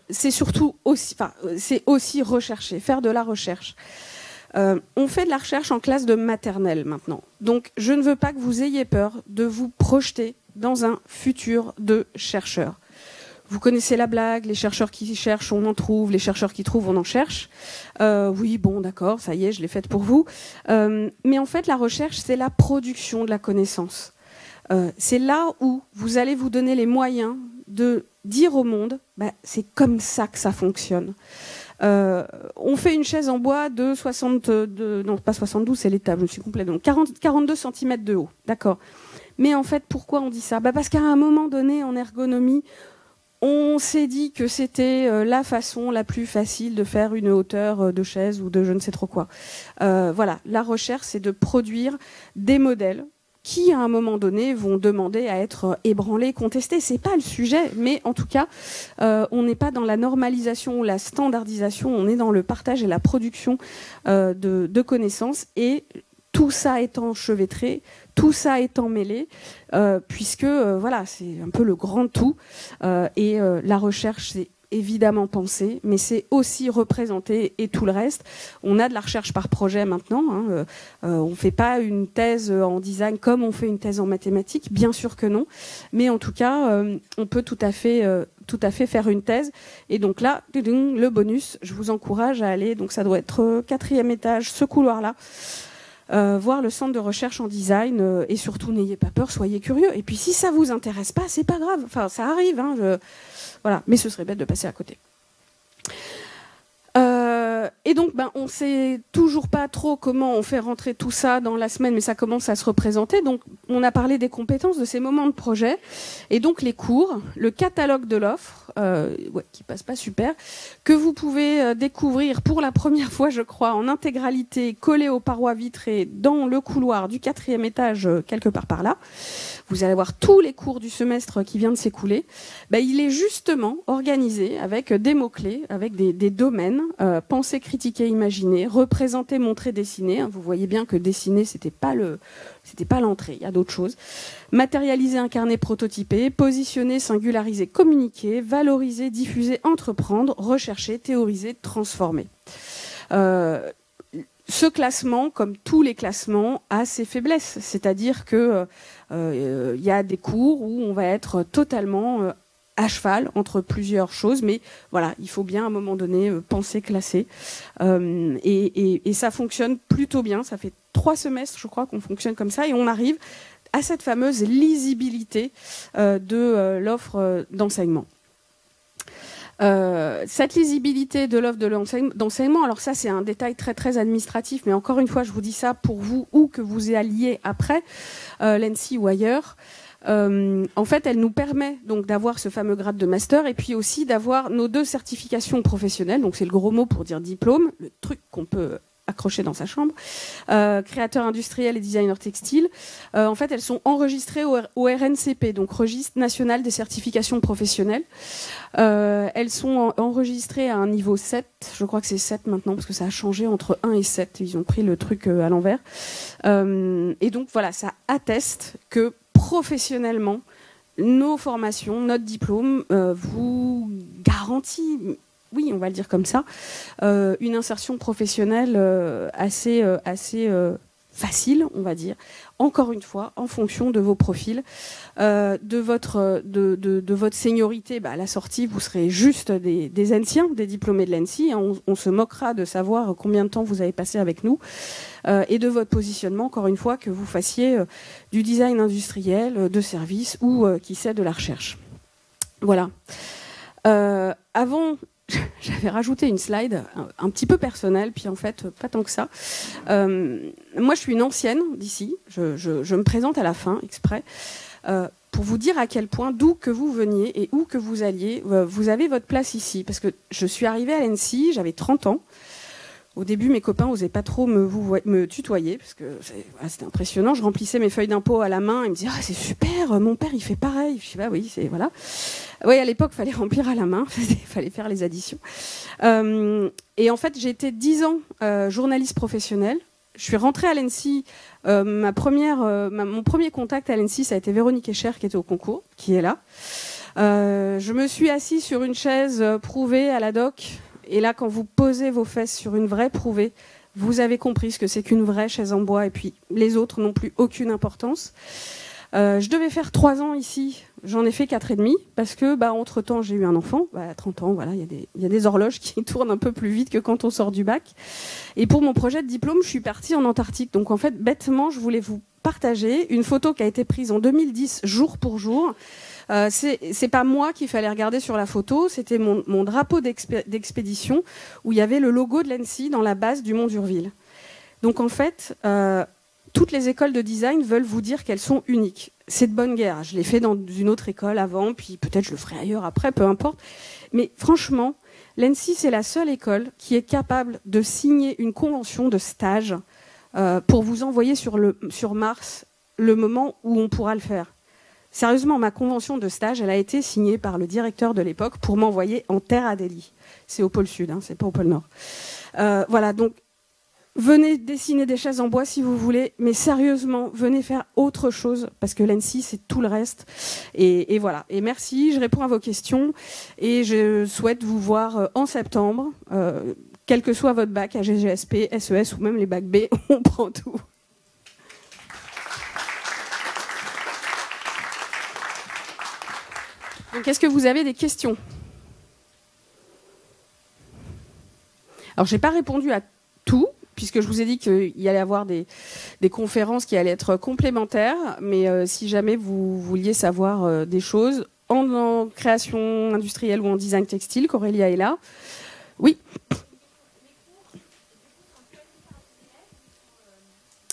[SPEAKER 4] c'est surtout aussi, c'est aussi rechercher, faire de la recherche. On fait de la recherche en classe de maternelle maintenant. Donc, je ne veux pas que vous ayez peur de vous projeter dans un futur de chercheur. Vous connaissez la blague, les chercheurs qui cherchent, on en trouve, les chercheurs qui trouvent, on en cherche. Oui, bon, d'accord, ça y est, je l'ai faite pour vous. Mais en fait, la recherche, c'est la production de la connaissance. C'est là où vous allez vous donner les moyens de dire au monde, c'est comme ça que ça fonctionne. On fait une chaise en bois de 62, non pas 72, c'est l'étable, je suis complète, donc 42 cm de haut, d'accord. Mais en fait, pourquoi on dit ça? Parce qu'à un moment donné, en ergonomie, on s'est dit que c'était la façon la plus facile de faire une hauteur de chaise ou de je ne sais trop quoi. Voilà, la recherche, c'est de produire des modèles qui, à un moment donné, vont demander à être ébranlés, contestés. C'est pas le sujet, mais en tout cas, on n'est pas dans la normalisation ou la standardisation, on est dans le partage et la production de connaissances. Et tout ça étant enchevêtré, tout ça étant mêlé, puisque voilà, c'est un peu le grand tout. Et la recherche, c'est évidemment pensé, mais c'est aussi représenté et tout le reste. On a de la recherche par projet maintenant. Hein. On ne fait pas une thèse en design comme on fait une thèse en mathématiques, bien sûr que non. Mais en tout cas, on peut tout à fait faire une thèse. Et donc là, le bonus, je vous encourage à aller, donc ça doit être 4e étage, ce couloir-là, voir le centre de recherche en design, et surtout n'ayez pas peur, soyez curieux. Et puis si ça vous intéresse pas, c'est pas grave. Enfin, ça arrive. Hein, voilà, mais ce serait bête de passer à côté. Et donc, on ne sait toujours pas trop comment on fait rentrer tout ça dans la semaine, mais ça commence à se représenter. Donc, on a parlé des compétences, de ces moments de projet, et donc les cours, le catalogue de l'offre, qui passe pas super, que vous pouvez découvrir pour la première fois, je crois, en intégralité, collé aux parois vitrées dans le couloir du 4e étage, quelque part par là. Vous allez voir tous les cours du semestre qui vient de s'écouler. Il est justement organisé avec des mots-clés, avec des domaines, penser, critiquer, imaginer, représenter, montrer, dessiner. Vous voyez bien que dessiner, c'était pas l'entrée, il y a d'autres choses. Matérialiser, incarner, prototyper, positionner, singulariser, communiquer, valoriser, diffuser, entreprendre, rechercher, théoriser, transformer. Ce classement, comme tous les classements, a ses faiblesses. C'est-à-dire que y a des cours où on va être totalement à cheval entre plusieurs choses, mais voilà, il faut bien à un moment donné penser, classer. Et ça fonctionne plutôt bien. Ça fait 3 semestres, je crois, qu'on fonctionne comme ça, et on arrive à cette fameuse lisibilité de l'offre d'enseignement. Cette lisibilité de l'offre d'enseignement, alors ça c'est un détail très très administratif, mais encore une fois je vous dis ça pour vous ou que vous y alliez après, l'ENSI ou ailleurs. En fait, elle nous permet donc d'avoir ce fameux grade de master et puis aussi d'avoir nos 2 certifications professionnelles. Donc c'est le gros mot pour dire diplôme, le truc qu'on peut accroché dans sa chambre, créateur industriel et designer textile. En fait, elles sont enregistrées au RNCP, donc Registre national des certifications professionnelles. Elles sont enregistrées à un niveau 7, je crois que c'est 7 maintenant, parce que ça a changé entre 1 et 7, ils ont pris le truc à l'envers. Et donc voilà, ça atteste que professionnellement, nos formations, notre diplôme vous garantit, oui, on va le dire comme ça, une insertion professionnelle assez facile, on va dire. Encore une fois, en fonction de vos profils, de votre seniorité, à la sortie, vous serez juste des anciens, des diplômés de l'ENSI. On se moquera de savoir combien de temps vous avez passé avec nous. Et de votre positionnement, encore une fois, que vous fassiez du design industriel, de service ou, qui sait, de la recherche. Voilà. Avant... J'avais rajouté une slide un petit peu personnelle, puis en fait, pas tant que ça. Moi, je suis une ancienne d'ici. Je me présente à la fin, exprès, pour vous dire à quel point, d'où que vous veniez et où que vous alliez, vous avez votre place ici. Parce que je suis arrivée à l'ENSI, j'avais 30 ans. Au début, mes copains n'osaient pas trop me tutoyer, parce que c'était impressionnant. Je remplissais mes feuilles d'impôt à la main. Ils me disaient « Ah, c'est super, mon père, il fait pareil. » Je dis « Bah oui, c'est... Voilà. » Oui, à l'époque, il fallait remplir à la main. Il fallait faire les additions. Et en fait, j'ai été 10 ans journaliste professionnelle. Je suis rentrée à l'ENSI. Mon premier contact à l'ENSI, ça a été Véronique Escher, qui était au concours, qui est là. Je me suis assise sur une chaise prouvée à la doc. Et là, quand vous posez vos fesses sur une vraie prouvée, vous avez compris ce que c'est qu'une vraie chaise en bois. Et puis, les autres n'ont plus aucune importance. Je devais faire 3 ans ici. J'en ai fait 4,5 parce que, entre-temps, j'ai eu un enfant. À 30 ans, voilà, il y a des horloges qui tournent un peu plus vite que quand on sort du bac. Et pour mon projet de diplôme, je suis partie en Antarctique. Donc, en fait, bêtement, je voulais vous partager une photo qui a été prise en 2010, jour pour jour. C'est pas moi qu'il fallait regarder sur la photo, c'était mon drapeau d'expédition où il y avait le logo de l'ENSI dans la base du Mont d'Urville. Donc en fait, toutes les écoles de design veulent vous dire qu'elles sont uniques. C'est de bonne guerre. Je l'ai fait dans une autre école avant, puis peut-être je le ferai ailleurs après, peu importe. Mais franchement, l'ENSI, c'est la seule école qui est capable de signer une convention de stage pour vous envoyer sur Mars le moment où on pourra le faire. Sérieusement, ma convention de stage, elle a été signée par le directeur de l'époque pour m'envoyer en Terre Adélie. C'est au pôle Sud, hein, c'est pas au pôle Nord. Voilà, donc venez dessiner des chaises en bois si vous voulez, mais sérieusement, venez faire autre chose, parce que l'ENSI, c'est tout le reste. Et voilà. Et merci, je réponds à vos questions, et je souhaite vous voir en septembre, quel que soit votre bac, AGGSP, SES ou même les bacs B, on prend tout. Donc, est-ce que vous avez des questions? Alors, je n'ai pas répondu à tout, puisque je vous ai dit qu'il y allait y avoir des conférences qui allaient être complémentaires, mais si jamais vous vouliez savoir des choses en création industrielle ou en design textile, qu'Aurélia est là. Oui.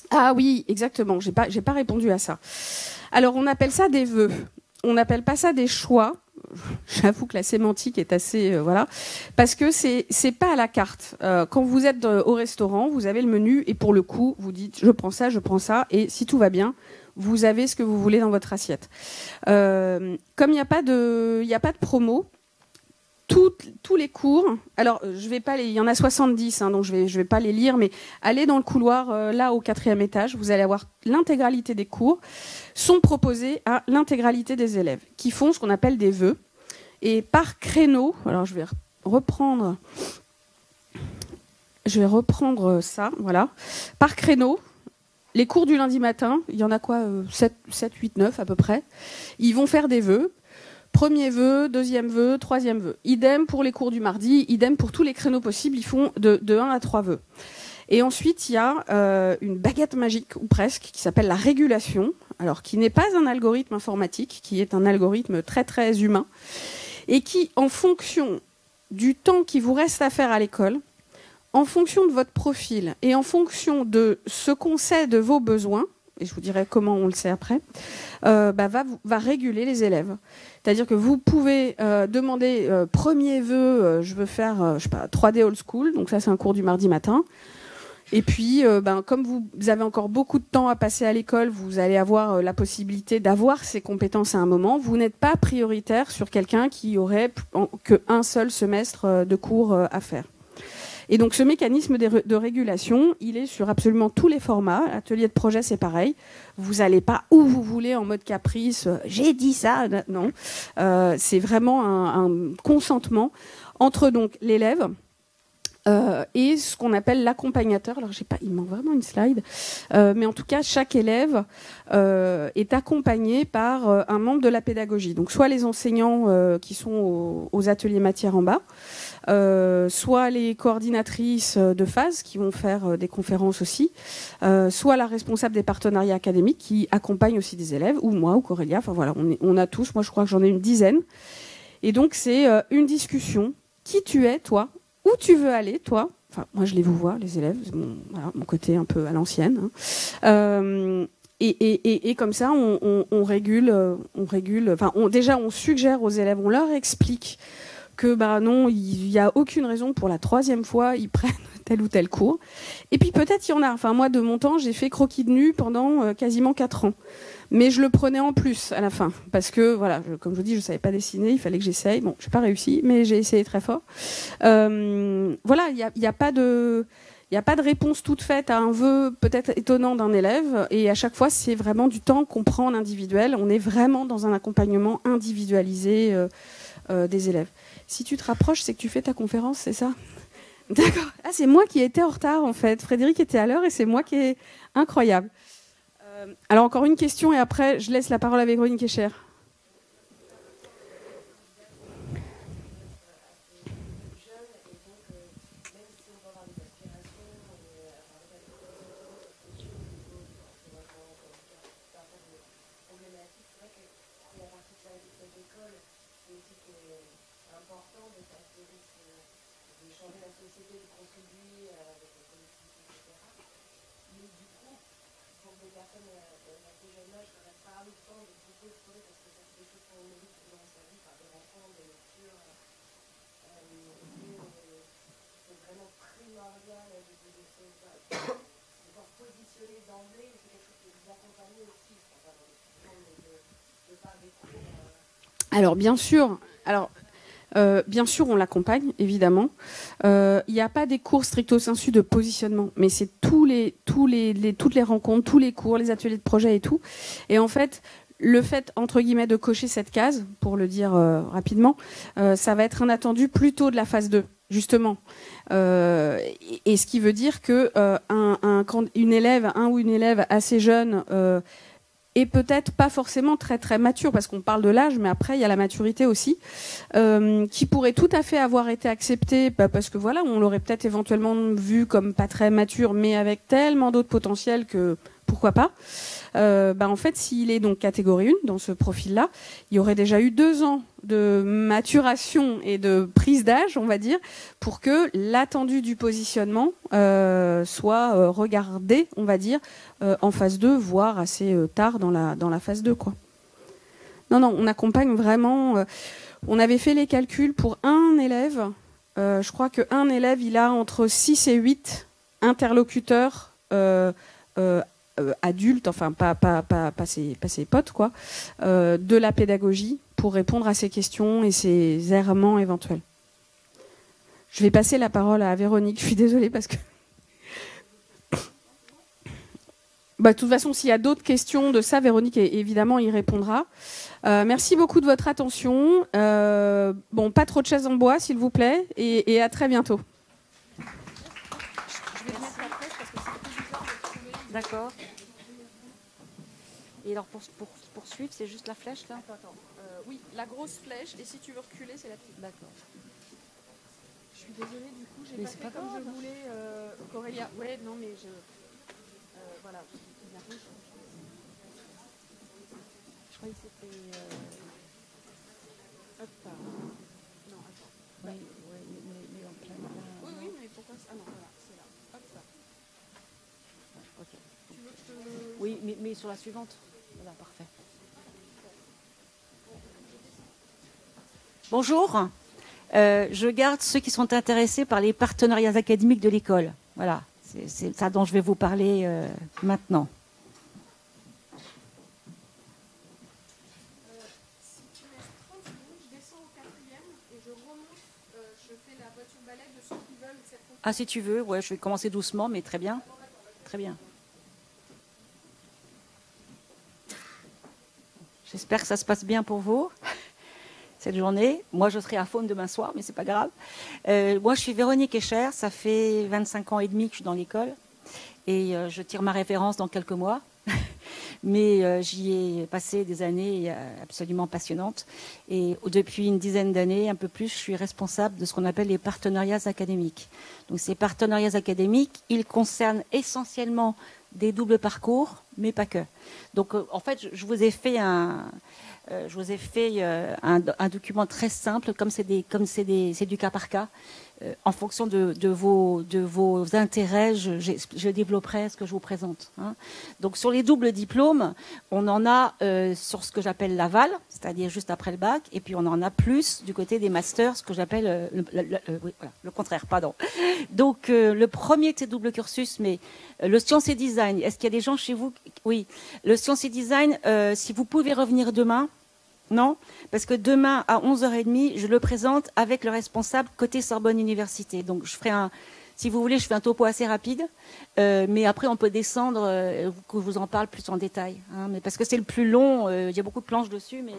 [SPEAKER 4] Ah oui, exactement, j'ai pas répondu à ça. Alors, on appelle ça des vœux. On n'appelle pas ça des choix. J'avoue que la sémantique est assez... voilà. Parce que c'est pas à la carte. Quand vous êtes au restaurant, vous avez le menu et pour le coup, vous dites je prends ça, et si tout va bien, vous avez ce que vous voulez dans votre assiette. Comme il n'y a pas de promo, tous les cours, alors je vais pas il y en a 70, hein, donc je vais pas les lire, mais allez dans le couloir là au 4e étage, vous allez avoir l'intégralité des cours sont proposés à l'intégralité des élèves qui font ce qu'on appelle des vœux, et par créneau, alors je vais reprendre ça, voilà, par créneau. Les cours du lundi matin, il y en a quoi, 7, 8, 9 à peu près, ils vont faire des vœux. Premier vœu, deuxième vœu, troisième vœu. Idem pour les cours du mardi, idem pour tous les créneaux possibles, ils font de 1 à 3 vœux. Et ensuite, il y a une baguette magique, ou presque, qui s'appelle la régulation, alors qui n'est pas un algorithme informatique, qui est un algorithme très très humain, et qui, en fonction du temps qui vous reste à faire à l'école, en fonction de votre profil, et en fonction de ce qu'on sait de vos besoins, et je vous dirai comment on le sait après, va réguler les élèves. C'est-à-dire que vous pouvez demander premier vœu, je veux faire 3D old school, donc ça c'est un cours du mardi matin. Et puis, comme vous avez encore beaucoup de temps à passer à l'école, vous allez avoir la possibilité d'avoir ces compétences à un moment. Vous n'êtes pas prioritaire sur quelqu'un qui aurait qu'un seul semestre de cours à faire. Et donc ce mécanisme de régulation, il est sur absolument tous les formats. Atelier de projet, c'est pareil. Vous n'allez pas où vous voulez en mode caprice. J'ai dit ça. Non, c'est vraiment un consentement entre donc l'élève et ce qu'on appelle l'accompagnateur. Alors il me manque vraiment une slide, mais en tout cas chaque élève est accompagné par un membre de la pédagogie. Donc soit les enseignants qui sont aux ateliers matières en bas, soit les coordinatrices de phase qui vont faire des conférences aussi, soit la responsable des partenariats académiques qui accompagne aussi des élèves, ou moi, ou Corélia, enfin voilà, on a tous, moi je crois que j'en ai une dizaine. Et donc c'est une discussion, qui tu es, toi, où tu veux aller, toi, enfin moi je les vous vois, les élèves, mon côté un peu à l'ancienne, hein. Et comme ça, on régule, enfin déjà on suggère aux élèves, on leur explique que non, il n'y a aucune raison pour la 3e fois, ils prennent tel ou tel cours. Et puis peut-être il y en a. Enfin moi, de mon temps, j'ai fait croquis de nu pendant quasiment 4 ans. Mais je le prenais en plus à la fin. Parce que, voilà, comme je vous dis, je ne savais pas dessiner, il fallait que j'essaye. Bon, je n'ai pas réussi, mais j'ai essayé très fort. Voilà, il n'y a pas de réponse toute faite à un vœu peut-être étonnant d'un élève. Et à chaque fois, c'est vraiment du temps qu'on prend en individuel. On est vraiment dans un accompagnement individualisé des élèves. Si tu te rapproches, c'est que tu fais ta conférence, c'est ça? D'accord. Ah, c'est moi qui ai été en retard, en fait. Frédéric était à l'heure et c'est moi qui est incroyable. Alors, encore une question et après, je laisse la parole à Véronique Escher. Alors bien sûr, on l'accompagne évidemment. Il n'y a pas des cours stricto sensu de positionnement, mais c'est toutes les rencontres, tous les cours, les ateliers de projet et tout. Et en fait, le fait entre guillemets de cocher cette case, pour le dire rapidement, ça va être un attendu plutôt de la phase 2. Justement, et ce qui veut dire que un ou une élève assez jeune et peut-être pas forcément très très mature, parce qu'on parle de l'âge, mais après il y a la maturité aussi, qui pourrait tout à fait avoir été acceptée, parce que voilà, on l'aurait peut-être éventuellement vu comme pas très mature, mais avec tellement d'autres potentiels que pourquoi pas. En fait, s'il est donc catégorie 1 dans ce profil-là, il y aurait déjà eu 2 ans de maturation et de prise d'âge, on va dire, pour que l'attendu du positionnement soit regardé, on va dire, en phase 2, voire assez tard dans la phase 2, quoi. Non, on accompagne vraiment. On avait fait les calculs pour un élève. Je crois qu'un élève, il a entre 6 et 8 interlocuteurs adultes, enfin pas ses potes, quoi, de la pédagogie pour répondre à ces questions et ces errements éventuels. Je vais passer la parole à Véronique. Je suis désolée parce que... de toute façon, s'il y a d'autres questions de ça, Véronique, évidemment, y répondra. Merci beaucoup de votre attention. Pas trop de chaises en bois, s'il vous plaît, et à très bientôt.
[SPEAKER 6] D'accord. Et alors pour poursuivre, c'est juste la flèche là?
[SPEAKER 4] Oui, la grosse flèche, et si tu veux reculer, c'est la petite.
[SPEAKER 6] D'accord.
[SPEAKER 4] Je suis désolée, du coup, j'ai pas fait comme je voulais, Corélia. Ouais, non, mais voilà. Je croyais que c'était... Hop là. Non, attends. Oui, mais en plein... Oui, mais pourquoi ça... Ah non, voilà, c'est là. Hop là.
[SPEAKER 6] Ok.
[SPEAKER 4] Tu veux que je te...
[SPEAKER 6] Oui, mais sur la suivante. Voilà, parfait. Bonjour. Je garde ceux qui sont intéressés par les partenariats académiques de l'école. Voilà, c'est ça dont je vais vous parler maintenant.
[SPEAKER 4] Si tu laisses 30 secondes, je descends au 4e et je remonte, je fais la voiture balai de ceux qui veulent cette fonction.
[SPEAKER 6] Ah, si tu veux, ouais, je vais commencer doucement, mais très bien. Très bien. J'espère que ça se passe bien pour vous, cette journée. Moi, je serai à Faune demain soir, mais c'est pas grave. Moi, je suis Véronique Escher. Ça fait 25 ans et demi que je suis dans l'école. Et je tire ma référence dans quelques mois. Mais j'y ai passé des années absolument passionnantes. Et depuis une dizaine d'années, un peu plus, je suis responsable de ce qu'on appelle les partenariats académiques. Donc ces partenariats académiques, ils concernent essentiellement des doubles parcours, mais pas que. Donc en fait, je vous ai fait un document très simple, comme c'est du cas par cas. En fonction de vos intérêts, je développerai ce que je vous présente. Hein. Donc sur les doubles diplômes, on en a sur ce que j'appelle l'aval, c'est-à-dire juste après le bac, et puis on en a plus du côté des masters, ce que j'appelle le contraire, pardon. Donc le premier de ces doubles cursus, mais le sciences et design, est-ce qu'il y a des gens chez vous? Oui, le sciences et design, si vous pouvez revenir demain. Non, parce que demain à 11h30, je le présente avec le responsable côté Sorbonne Université. Donc je ferai si vous voulez, je fais un topo assez rapide, mais après on peut descendre, que je vous en parle plus en détail. Hein, mais parce que c'est le plus long, il y a beaucoup de planches dessus, mais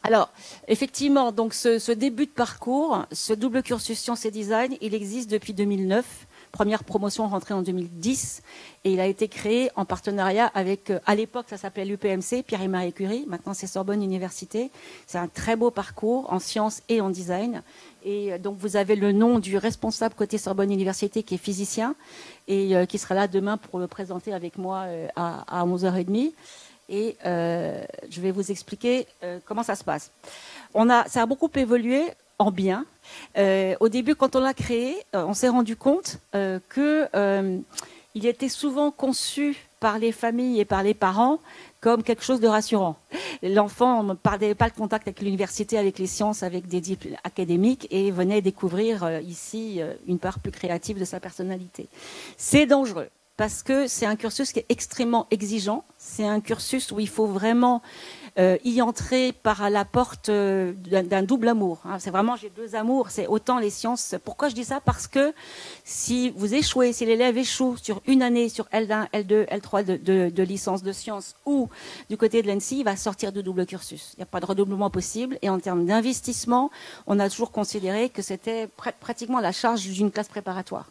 [SPEAKER 6] alors effectivement, donc ce début de parcours, ce double cursus sciences et design, il existe depuis 2009. Première promotion rentrée en 2010 et il a été créé en partenariat avec, à l'époque ça s'appelait l'UPMC, Pierre et Marie Curie, maintenant c'est Sorbonne Université. C'est un très beau parcours en sciences et en design. Et donc vous avez le nom du responsable côté Sorbonne Université qui est physicien et qui sera là demain pour le présenter avec moi à 11h30. Et je vais vous expliquer comment ça se passe. Ça a beaucoup évolué en bien. Au début, quand on l'a créé, on s'est rendu compte que il était souvent conçu par les familles et par les parents comme quelque chose de rassurant. L'enfant ne perdait pas le contact avec l'université, avec les sciences, avec des diplômes académiques et venait découvrir ici une part plus créative de sa personnalité. C'est dangereux parce que c'est un cursus qui est extrêmement exigeant. C'est un cursus où il faut vraiment y entrer par la porte d'un double amour. C'est vraiment, j'ai deux amours, c'est autant les sciences. Pourquoi je dis ça? Parce que si vous échouez, si l'élève échoue sur une année, sur L1, L2, L3 de licence de sciences ou du côté de l'ENSI, il va sortir de double cursus. Il n'y a pas de redoublement possible. Et en termes d'investissement, on a toujours considéré que c'était pratiquement la charge d'une classe préparatoire.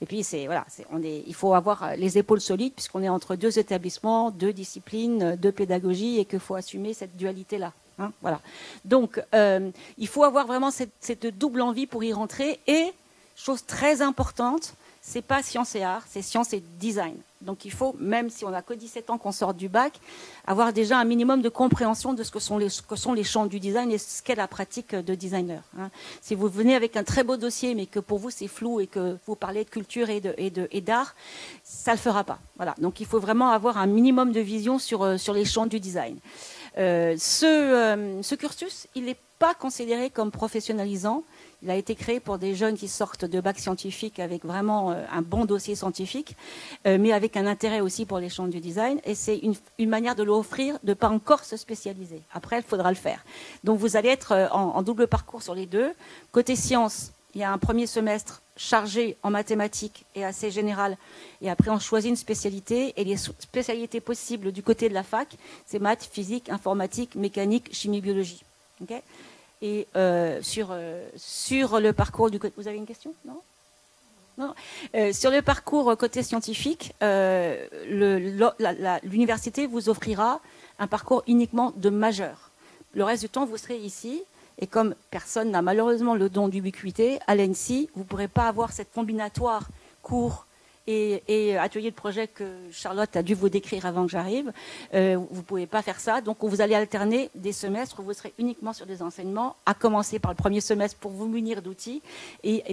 [SPEAKER 6] Et puis il faut avoir les épaules solides puisqu'on est entre deux établissements, deux disciplines, deux pédagogies et qu'il faut assumer cette dualité-là. Voilà. Donc il faut avoir vraiment cette double envie pour y rentrer. Et chose très importante, c'est pas sciences et arts, c'est sciences et design. Donc il faut, même si on n'a que 17 ans qu'on sort du bac, avoir déjà un minimum de compréhension de ce que sont les champs du design et ce qu'est la pratique de designer. Si vous venez avec un très beau dossier, mais que pour vous c'est flou et que vous parlez de culture et d'art, ça ne le fera pas. Voilà. Donc il faut vraiment avoir un minimum de vision sur les champs du design. Ce cursus, il n'est pas considéré comme professionnalisant. Il a été créé pour des jeunes qui sortent de bac scientifique avec vraiment un bon dossier scientifique, mais avec un intérêt aussi pour les champs du design. Et c'est une manière de l'offrir, de ne pas encore se spécialiser. Après, il faudra le faire. Donc vous allez être en double parcours sur les deux. Côté sciences, il y a un premier semestre chargé en mathématiques et assez général. Et après, on choisit une spécialité. Et les spécialités possibles du côté de la fac, c'est maths, physique, informatique, mécanique, chimie, biologie. Okay. Et sur le parcours du côté... Vous avez une question? Non. Sur le parcours côté scientifique, l'université vous offrira un parcours uniquement de majeur. Le reste du temps, vous serez ici. Et comme personne n'a malheureusement le don d'ubiquité, à l'ENSI, vous ne pourrez pas avoir cette combinatoire cours et atelier de projet que Charlotte a dû vous décrire avant que j'arrive. Vous ne pouvez pas faire ça. Donc, vous allez alterner des semestres où vous serez uniquement sur des enseignements, à commencer par le premier semestre pour vous munir d'outils et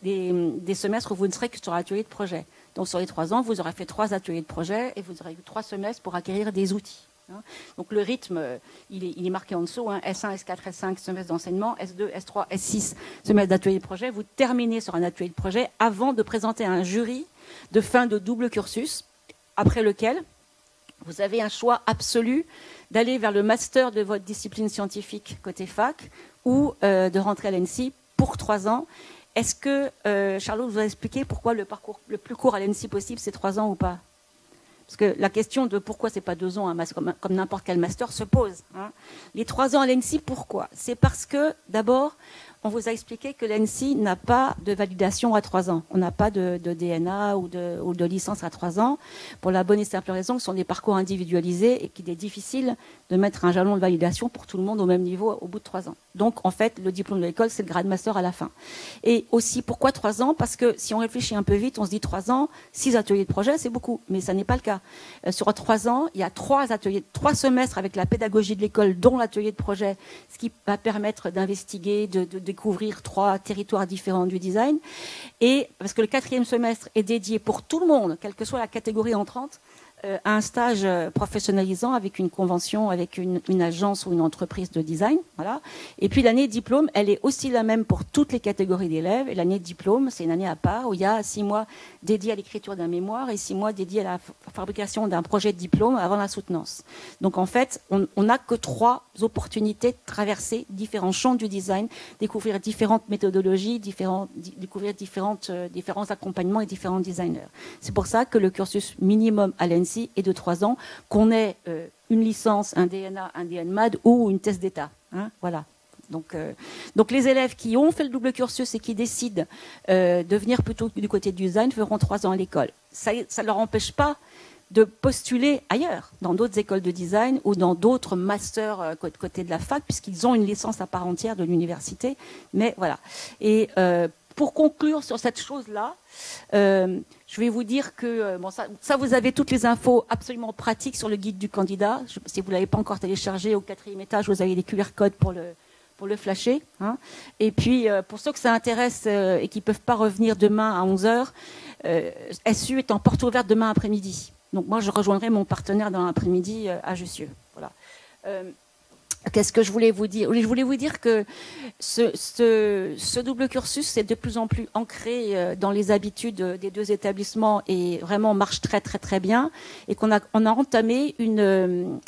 [SPEAKER 6] des semestres où vous ne serez que sur l'atelier de projet. Donc, sur les 3 ans, vous aurez fait 3 ateliers de projet et vous aurez eu 3 semestres pour acquérir des outils. Donc le rythme, il est marqué en dessous, S1, S4, S5, semestre d'enseignement, S2, S3, S6, semestre d'atelier de projet. Vous terminez sur un atelier de projet avant de présenter un jury de fin de double cursus, après lequel vous avez un choix absolu d'aller vers le master de votre discipline scientifique côté fac ou de rentrer à l'ENSI pour 3 ans. Est-ce que Charlotte vous a expliqué pourquoi le parcours le plus court à l'ENSI possible, c'est 3 ans ou pas? Parce que la question de pourquoi c'est pas 2 ans comme n'importe quel master se pose. Les 3 ans à l'ENSI, pourquoi? C'est parce que, d'abord, on vous a expliqué que l'ENSI n'a pas de validation à 3 ans. On n'a pas de DNA ou de licence à 3 ans, pour la bonne et simple raison que ce sont des parcours individualisés et qu'il est difficile de mettre un jalon de validation pour tout le monde au même niveau au bout de 3 ans. Donc, en fait, le diplôme de l'école, c'est le grade master à la fin. Et aussi, pourquoi 3 ans? Parce que si on réfléchit un peu vite, on se dit 3 ans, 6 ateliers de projet, c'est beaucoup. Mais ça n'est pas le cas. Sur 3 ans, il y a 3 semestres avec la pédagogie de l'école, dont l'atelier de projet, ce qui va permettre d'investiguer, de découvrir 3 territoires différents du design. Et parce que le 4e semestre est dédié pour tout le monde, quelle que soit la catégorie entrante, à un stage professionnalisant avec une convention, avec une agence ou une entreprise de design. Voilà. Et puis l'année de diplôme, elle est aussi la même pour toutes les catégories d'élèves. Et l'année de diplôme, c'est une année à part où il y a 6 mois dédiés à l'écriture d'un mémoire et 6 mois dédiés à la fabrication d'un projet de diplôme avant la soutenance. Donc en fait, on n'a que 3 opportunités de traverser différents champs du design, découvrir différentes méthodologies, découvrir différents accompagnements et différents designers. C'est pour ça que le cursus minimum à l'ENSI est de 3 ans, qu'on ait une licence, un DNA, un DNMAD ou une thèse d'État. Voilà. Donc les élèves qui ont fait le double cursus et qui décident de venir plutôt du côté du design feront 3 ans à l'école. Ça ne leur empêche pas de postuler ailleurs, dans d'autres écoles de design ou dans d'autres masters côté de la fac, puisqu'ils ont une licence à part entière de l'université. Mais voilà. Et pour conclure sur cette chose-là, je vais vous dire que ça vous avez toutes les infos absolument pratiques sur le guide du candidat. Si vous ne l'avez pas encore téléchargé, au 4e étage, vous avez les QR codes pour le flasher. Hein. Et puis, pour ceux que ça intéresse et qui ne peuvent pas revenir demain à 11 h, SU est en porte ouverte demain après-midi. Donc moi, je rejoindrai mon partenaire dans l'après-midi à Jussieu. Voilà. Qu'est-ce que je voulais vous dire? Je voulais vous dire que ce double cursus c'est de plus en plus ancré dans les habitudes des deux établissements et vraiment marche très très très bien, et qu'on a entamé une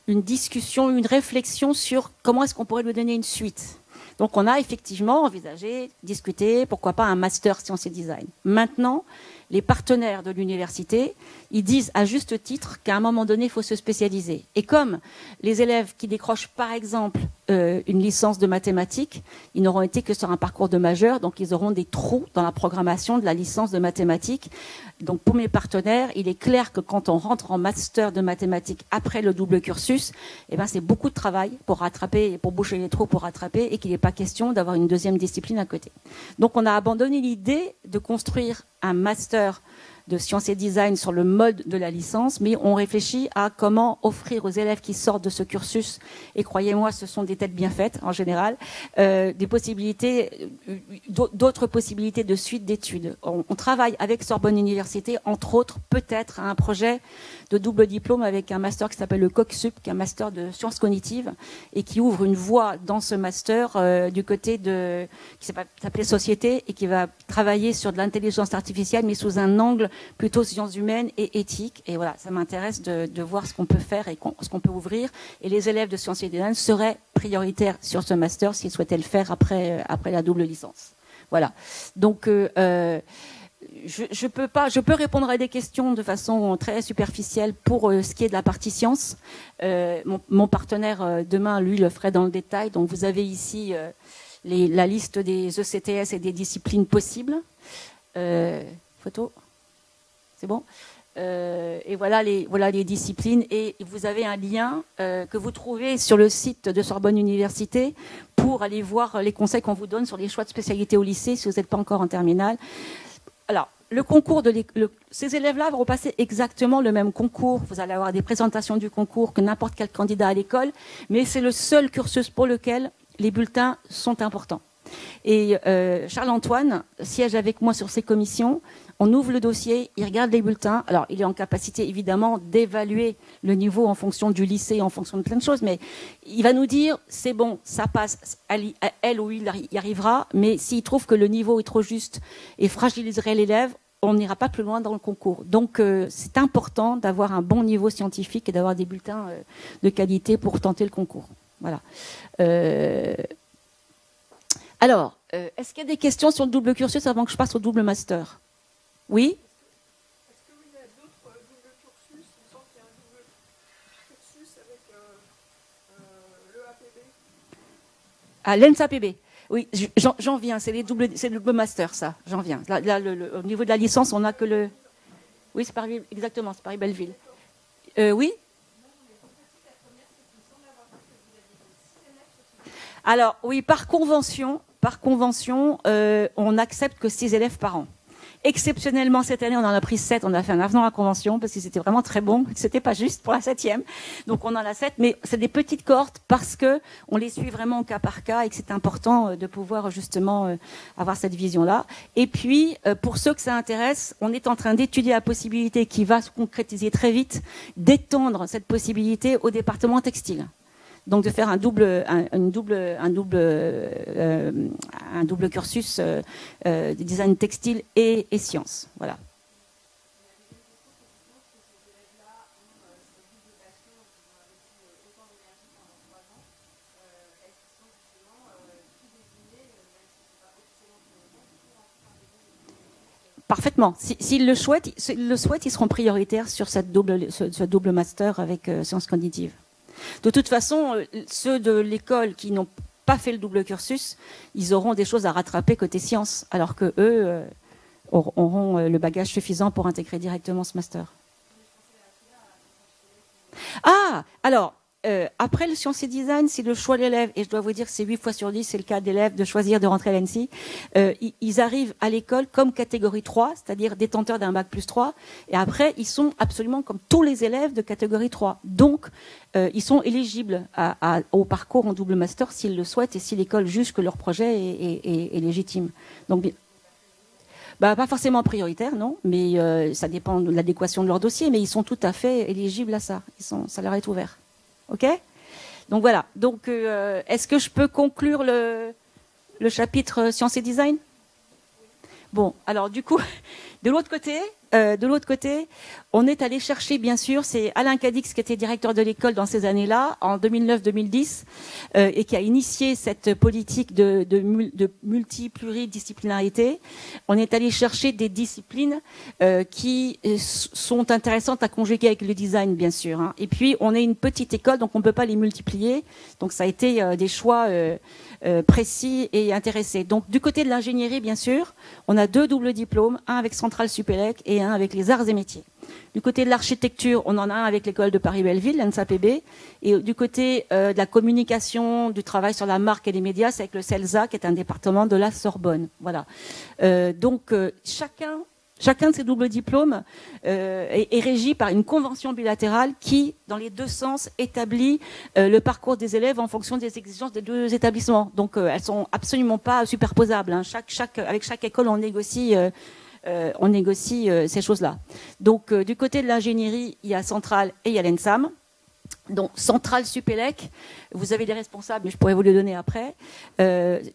[SPEAKER 6] discussion, une réflexion sur comment est-ce qu'on pourrait lui donner une suite. Donc on a effectivement envisagé, discuté, pourquoi pas un master sciences et design. Maintenant, les partenaires de l'université, ils disent à juste titre qu'à un moment donné, il faut se spécialiser. Et comme les élèves qui décrochent par exemple une licence de mathématiques, ils n'auront été que sur un parcours de majeur, donc ils auront des trous dans la programmation de la licence de mathématiques. Donc pour mes partenaires, il est clair que quand on rentre en master de mathématiques après le double cursus, eh ben c'est beaucoup de travail pour rattraper, pour boucher les trous, pour rattraper, et qu'il n'est pas question d'avoir une deuxième discipline à côté. Donc on a abandonné l'idée de construire un master de sciences et design sur le mode de la licence, mais on réfléchit à comment offrir aux élèves qui sortent de ce cursus, et croyez-moi, ce sont des têtes bien faites en général, des possibilités, d'autres possibilités de suite d'études. On travaille avec Sorbonne Université, entre autres, peut-être à un projet de double diplôme avec un master qui s'appelle le COCSUP, qui est un master de sciences cognitives, et qui ouvre une voie dans ce master du côté de, qui s'appelait Société, et qui va travailler sur de l'intelligence artificielle, mais sous un angle plutôt sciences humaines et éthique. Et voilà, ça m'intéresse de voir ce qu'on peut faire et ce qu'on peut ouvrir. Et les élèves de sciences et design seraient prioritaires sur ce master s'ils souhaitaient le faire après la double licence. Voilà. Donc, je peux répondre à des questions de façon très superficielle pour ce qui est de la partie sciences. Mon partenaire demain, lui, le ferait dans le détail. Donc, vous avez ici la liste des ECTS et des disciplines possibles. Photo. C'est bon. Et voilà les disciplines. Et vous avez un lien que vous trouvez sur le site de Sorbonne Université pour aller voir les conseils qu'on vous donne sur les choix de spécialité au lycée si vous n'êtes pas encore en terminale. Alors, le concours ces élèves-là vont passer exactement le même concours. Vous allez avoir des présentations du concours que n'importe quel candidat à l'école, mais c'est le seul cursus pour lequel les bulletins sont importants. Et Charles-Antoine siège avec moi sur ces commissions. On ouvre le dossier, il regarde les bulletins. Alors, il est en capacité, évidemment, d'évaluer le niveau en fonction du lycée, en fonction de plein de choses. Mais il va nous dire, c'est bon, ça passe, elle ou il y arrivera. Mais s'il trouve que le niveau est trop juste et fragiliserait l'élève, on n'ira pas plus loin dans le concours. Donc, c'est important d'avoir un bon niveau scientifique et d'avoir des bulletins de qualité pour tenter le concours. Voilà. Alors, est-ce qu'il y a des questions sur le double cursus avant que je passe au double master? Oui?
[SPEAKER 3] Est-ce qu'il y a d'autres doubles cursus? Il me semble qu'il y a un double cursus avec l'EAPB.
[SPEAKER 6] Ah, l'ENSAPB. Oui, j'en viens. C'est le double master, ça. J'en viens. Là, au niveau de la licence, on n'a que le... Oui, c'est Paris, exactement, c'est Paris-Belleville. Oui? Alors, oui, par convention, on accepte que 6 élèves par an. Exceptionnellement, cette année, on en a pris 7. On a fait un avenant à la convention parce que c'était vraiment très bon. C'était pas juste pour la 7e. Donc, on en a 7. Mais c'est des petites cohortes parce que on les suit vraiment au cas par cas et que c'est important de pouvoir justement avoir cette vision-là. Et puis, pour ceux que ça intéresse, on est en train d'étudier la possibilité qui va se concrétiser très vite d'étendre cette possibilité au département textile. Donc de faire un double cursus de design textile et sciences. Voilà. Parfaitement. S'ils le souhaitent, ils seront prioritaires sur ce double master avec sciences cognitives. De toute façon, ceux de l'école qui n'ont pas fait le double cursus, ils auront des choses à rattraper côté sciences, alors que eux auront le bagage suffisant pour intégrer directement ce master. Ah, alors, après le sciences et design, c'est le choix de l'élève. Et je dois vous dire que c'est 8 fois sur 10, c'est le cas d'élèves de choisir de rentrer à l'ENSI. Ils arrivent à l'école comme catégorie 3, c'est-à-dire détenteurs d'un bac plus 3. Et après, ils sont absolument comme tous les élèves de catégorie 3. Donc, ils sont éligibles au parcours en double master s'ils le souhaitent et si l'école juge que leur projet est légitime. Donc, pas forcément prioritaire, non, mais ça dépend de l'adéquation de leur dossier, mais ils sont tout à fait éligibles à ça. Ça leur est ouvert. OK ? Donc voilà. Donc, est-ce que je peux conclure le chapitre sciences et design ? Bon, alors du coup, de l'autre côté, on est allé chercher, bien sûr, c'est Alain Cadix qui était directeur de l'école dans ces années-là, en 2009-2010, et qui a initié cette politique de multi-pluridisciplinarité. On est allé chercher des disciplines qui sont intéressantes à conjuguer avec le design, bien sûr. Hein. Et puis, on est une petite école, donc on ne peut pas les multiplier. Donc, ça a été des choix précis et intéressés. Donc, du côté de l'ingénierie, bien sûr, on a 2 doubles diplômes, un avec Centrale Supélec et un avec les arts et métiers. Du côté de l'architecture, on en a un avec l'école de Paris-Belleville, l'ENSAPB. Et du côté de la communication, du travail sur la marque et les médias, c'est avec le CELSA, qui est un département de la Sorbonne. Voilà. Donc, chacun de ces doubles diplômes est régi par une convention bilatérale qui, dans les deux sens, établit le parcours des élèves en fonction des exigences des 2 établissements. Donc, elles sont absolument pas superposables. Hein. Avec chaque école, on négocie ces choses-là. Donc, du côté de l'ingénierie, il y a Centrale et il y a l'ENSAM. Donc, Centrale Supélec, vous avez les responsables, mais je pourrais vous les donner après.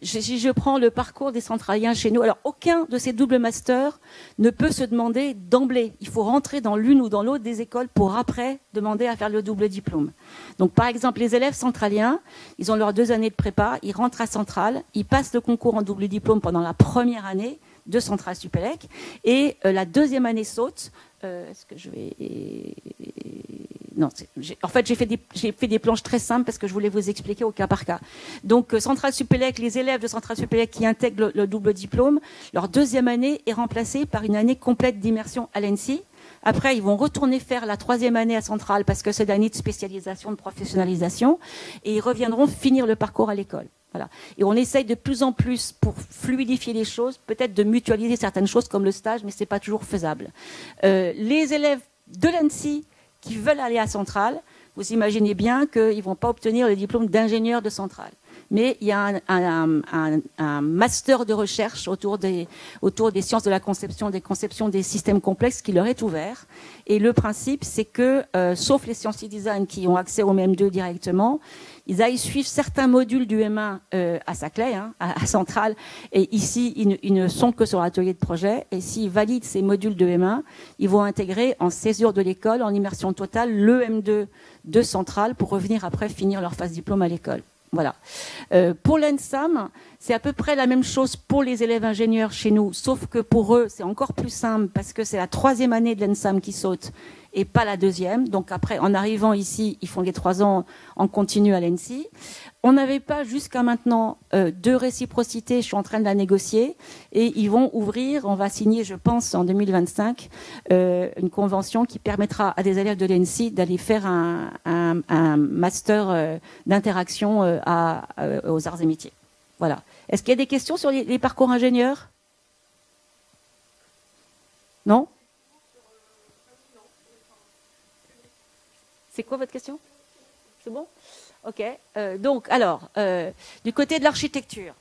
[SPEAKER 6] Si je prends le parcours des centraliens chez nous, alors aucun de ces doubles masters ne peut se demander d'emblée. Il faut rentrer dans l'une ou dans l'autre des écoles pour après demander à faire le double diplôme. Donc, par exemple, les élèves centraliens, ils ont leurs 2 années de prépa, ils rentrent à Centrale, ils passent le concours en double diplôme pendant la première année de Centrale Supélec, et la 2e année saute. Est-ce que je vais... Non, en fait, j'ai fait des planches très simples parce que je voulais vous expliquer au cas par cas. Donc, Centrale Supélec, les élèves de Centrale Supélec qui intègrent le double diplôme, leur 2e année est remplacée par une année complète d'immersion à l'ENSI. Après, ils vont retourner faire la 3e année à Centrale parce que c'est l'année de spécialisation, de professionnalisation, et ils reviendront finir le parcours à l'école. Voilà. Et on essaye de plus en plus, pour fluidifier les choses, peut-être de mutualiser certaines choses comme le stage, mais ce n'est pas toujours faisable. Les élèves de l'ENSI qui veulent aller à Centrale, vous imaginez bien qu'ils ne vont pas obtenir le diplôme d'ingénieur de Centrale. Mais il y a un master de recherche autour des sciences de la conception, des conceptions des systèmes complexes qui leur est ouvert. Et le principe, c'est que, sauf les sciences et design qui ont accès au M2 directement, ils aillent suivre certains modules du M1 à Saclay, hein, à Centrale. Et ici, ils ne sont que sur l'atelier de projet. Et s'ils valident ces modules de M1, ils vont intégrer en césure de l'école, en immersion totale, le M2 de Centrale pour revenir après finir leur phase diplôme à l'école. Voilà. Pour l'ENSAM, c'est à peu près la même chose pour les élèves ingénieurs chez nous, sauf que pour eux, c'est encore plus simple parce que c'est la 3e année de l'ENSAM qui saute et pas la 2e. Donc après, en arrivant ici, ils font les 3 ans en continu à l'ENSI. On n'avait pas jusqu'à maintenant de réciprocité, je suis en train de la négocier, et ils vont ouvrir, on va signer, je pense, en 2025, une convention qui permettra à des élèves de l'ENSI d'aller faire un master d'interaction aux arts et métiers. Voilà. Est-ce qu'il y a des questions sur les parcours ingénieurs ? Non ? C'est quoi votre question ? C'est bon ? Ok. Donc, alors, du côté de l'architecture,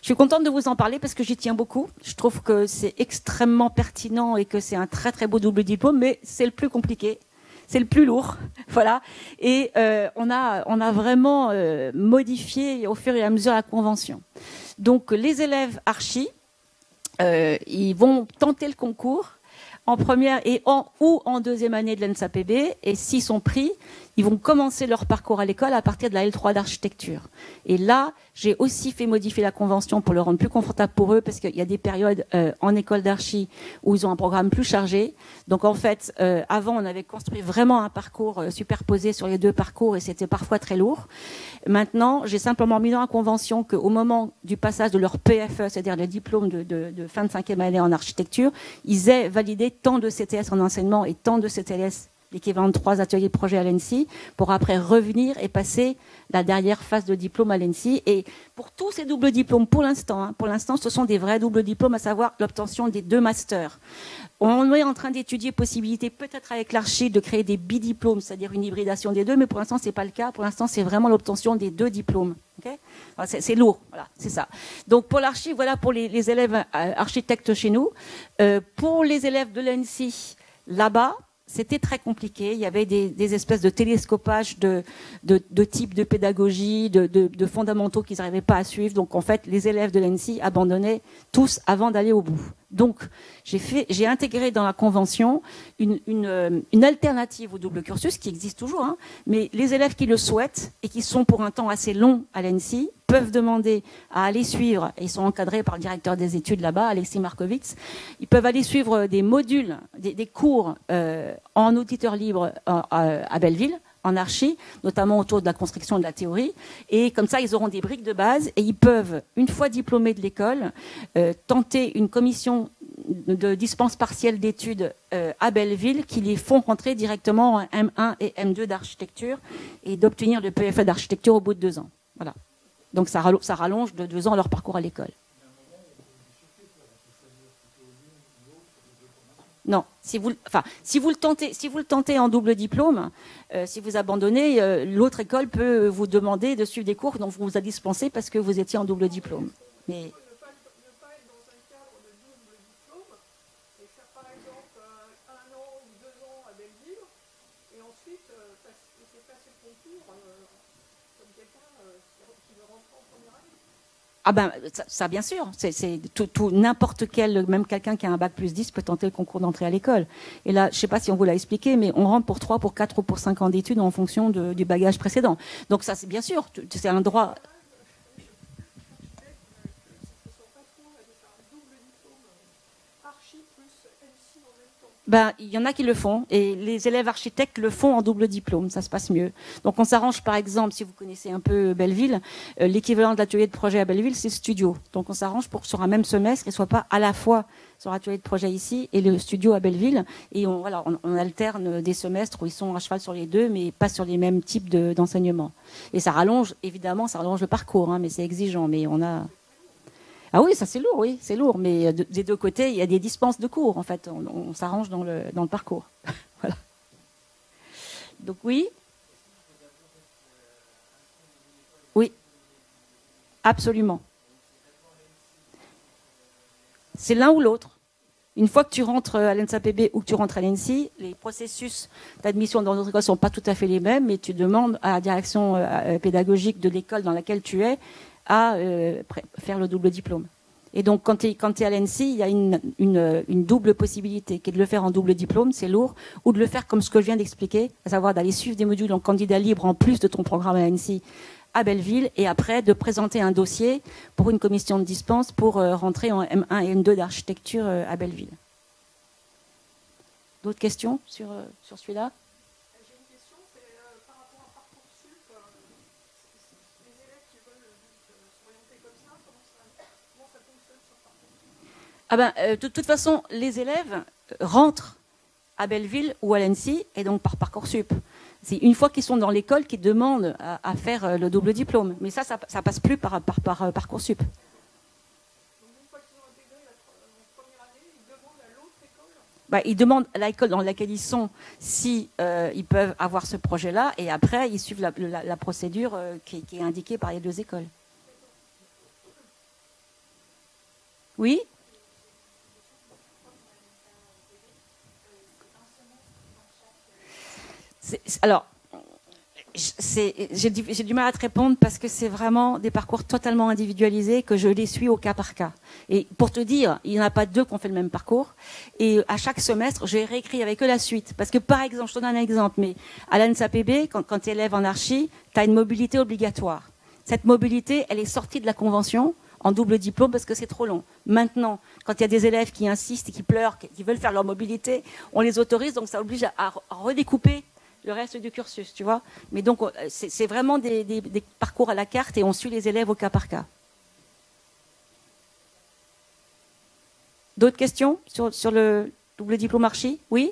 [SPEAKER 6] je suis contente de vous en parler parce que j'y tiens beaucoup. Je trouve que c'est extrêmement pertinent et que c'est un très très beau double diplôme, mais c'est le plus compliqué. C'est le plus lourd, voilà. Et on a vraiment modifié au fur et à mesure la convention. Donc, les élèves archi, ils vont tenter le concours en première ou en 2e année de l'ENSAPB, et s'ils sont pris, ils vont commencer leur parcours à l'école à partir de la L3 d'architecture. Et là, j'ai aussi fait modifier la convention pour le rendre plus confortable pour eux, parce qu'il y a des périodes en école d'archi où ils ont un programme plus chargé. Donc en fait, avant, on avait construit vraiment un parcours superposé sur les 2 parcours, et c'était parfois très lourd. Maintenant, j'ai simplement mis dans la convention qu'au moment du passage de leur PFE, c'est-à-dire le diplôme de fin de 5e année en architecture, ils aient validé tant de CTS en enseignement et tant de CTS l'équivalent de 3 ateliers de projet à l'ENSI, pour après revenir et passer la dernière phase de diplôme à l'ENSI. Et pour tous ces doubles diplômes, pour l'instant, ce sont des vrais doubles diplômes, à savoir l'obtention des 2 masters. On est en train d'étudier possibilité, peut-être avec l'Archi, de créer des bidiplômes, c'est-à-dire une hybridation des 2, mais pour l'instant, c'est pas le cas. Pour l'instant, c'est vraiment l'obtention des 2 diplômes. Okay, c'est lourd, voilà, c'est ça. Donc pour l'Archi, voilà pour les élèves architectes chez nous. Pour les élèves de l'ENSI, là-bas, c'était très compliqué. Il y avait des espèces de télescopage de type de pédagogie, de fondamentaux qu'ils n'arrivaient pas à suivre. Donc, en fait, les élèves de l'ENSI abandonnaient tous avant d'aller au bout. Donc, j'ai intégré dans la convention une alternative au double cursus qui existe toujours, hein, mais les élèves qui le souhaitent et qui sont pour un temps assez long à l'ENSI peuvent demander à aller suivre, et ils sont encadrés par le directeur des études là-bas, Alexis Markovitz, ils peuvent aller suivre des modules, des cours en auditeur libre à Belleville, en archi, notamment autour de la construction de la théorie. Et comme ça, ils auront des briques de base et ils peuvent, une fois diplômés de l'école, tenter une commission de dispense partielle d'études à Belleville qui les font rentrer directement en M1 et M2 d'architecture et d'obtenir le PFA d'architecture au bout de 2 ans. Voilà. Donc ça rallonge de 2 ans leur parcours à l'école. Non, si vous le tentez en double diplôme, si vous abandonnez, l'autre école peut vous demander de suivre des cours dont vous vous a dispensé parce que vous étiez en double diplôme. Mais ah ben ça bien sûr, c'est tout n'importe quel, même quelqu'un qui a un bac plus 10 peut tenter le concours d'entrée à l'école. Et là, je sais pas si on vous l'a expliqué, mais on rentre pour 3, pour 4 ou pour 5 ans d'études en fonction du bagage précédent. Donc ça, c'est bien sûr, c'est un droit. Ben, il y en a qui le font, et les élèves architectes le font en double diplôme, ça se passe mieux. Donc on s'arrange, par exemple, si vous connaissez un peu Belleville, l'équivalent de l'atelier de projet à Belleville, c'est studio. Donc on s'arrange pour que sur un même semestre, il ne soit pas à la fois sur l'atelier de projet ici et le studio à Belleville, et on alterne des semestres où ils sont à cheval sur les 2, mais pas sur les mêmes types d'enseignement. Et ça rallonge, évidemment, ça rallonge le parcours, hein, mais c'est exigeant, mais on a... Ah oui, ça c'est lourd, oui, c'est lourd. Mais des 2 côtés, il y a des dispenses de cours, en fait. On s'arrange dans le parcours. Voilà. Donc oui. Oui. Absolument. C'est l'un ou l'autre. Une fois que tu rentres à l'ENSAPB ou que tu rentres à l'ENSI, les processus d'admission dans notre école ne sont pas tout à fait les mêmes, mais tu demandes à la direction pédagogique de l'école dans laquelle tu es à faire le double diplôme. Et donc, quand tu es à l'ENSI, il y a une double possibilité, qui est de le faire en double diplôme, c'est lourd, ou de le faire comme ce que je viens d'expliquer, à savoir d'aller suivre des modules en candidat libre en plus de ton programme à l'ENSI à Belleville, et après de présenter un dossier pour une commission de dispense pour rentrer en M1 et M2 d'architecture à Belleville. D'autres questions sur celui-là ? Ah ben, de toute façon, les élèves rentrent à Belleville ou à l'ENSI, et donc par Parcoursup. C'est une fois qu'ils sont dans l'école qu'ils demandent à faire le double diplôme. Mais ça passe plus par Parcoursup. Donc une fois qu'ils ont intégré la première année, ils demandent à l'autre école ? Ils demandent à l'école dans laquelle ils sont si ils peuvent avoir ce projet-là, et après, ils suivent la procédure qui est indiquée par les 2 écoles. Oui ? Alors, j'ai du mal à te répondre parce que c'est vraiment des parcours totalement individualisés que je les suis au cas par cas. Et pour te dire, il n'y en a pas 2 qui ont fait le même parcours. Et à chaque semestre, j'ai réécrit avec eux la suite. Parce que par exemple, je te donne un exemple, mais à l'ENSAPB, quand tu es élève en archi, tu as une mobilité obligatoire. Cette mobilité, elle est sortie de la convention en double diplôme parce que c'est trop long. Maintenant, quand il y a des élèves qui insistent et qui pleurent, qui veulent faire leur mobilité, on les autorise, donc ça oblige à redécouper le reste du cursus, tu vois. Mais donc, c'est vraiment des parcours à la carte et on suit les élèves au cas par cas. D'autres questions sur le double diplôme archi ? Oui ?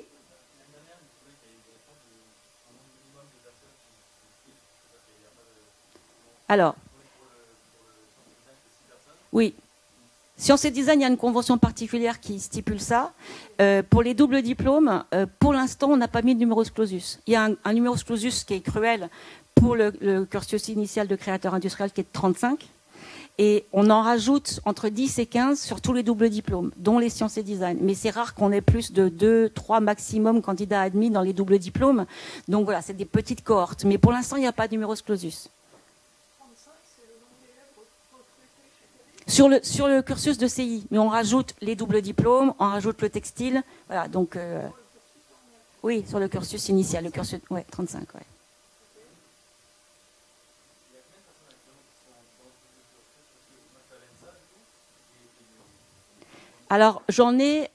[SPEAKER 6] Alors, oui. Sciences et design, il y a une convention particulière qui stipule ça. Pour les doubles diplômes, pour l'instant, on n'a pas mis de numerus clausus. Il y a un numerus clausus qui est cruel pour le cursus initial de créateur industriel qui est de 35. Et on en rajoute entre 10 et 15 sur tous les doubles diplômes, dont les sciences et design. Mais c'est rare qu'on ait plus de 2, 3 maximum candidats admis dans les doubles diplômes. Donc voilà, c'est des petites cohortes. Mais pour l'instant, il n'y a pas de numerus clausus. Sur le cursus de CI, mais on rajoute les doubles diplômes, on rajoute le textile. Voilà, donc oui, sur le cursus initial, le cursus, ouais, 35, ouais. Alors, j'en ai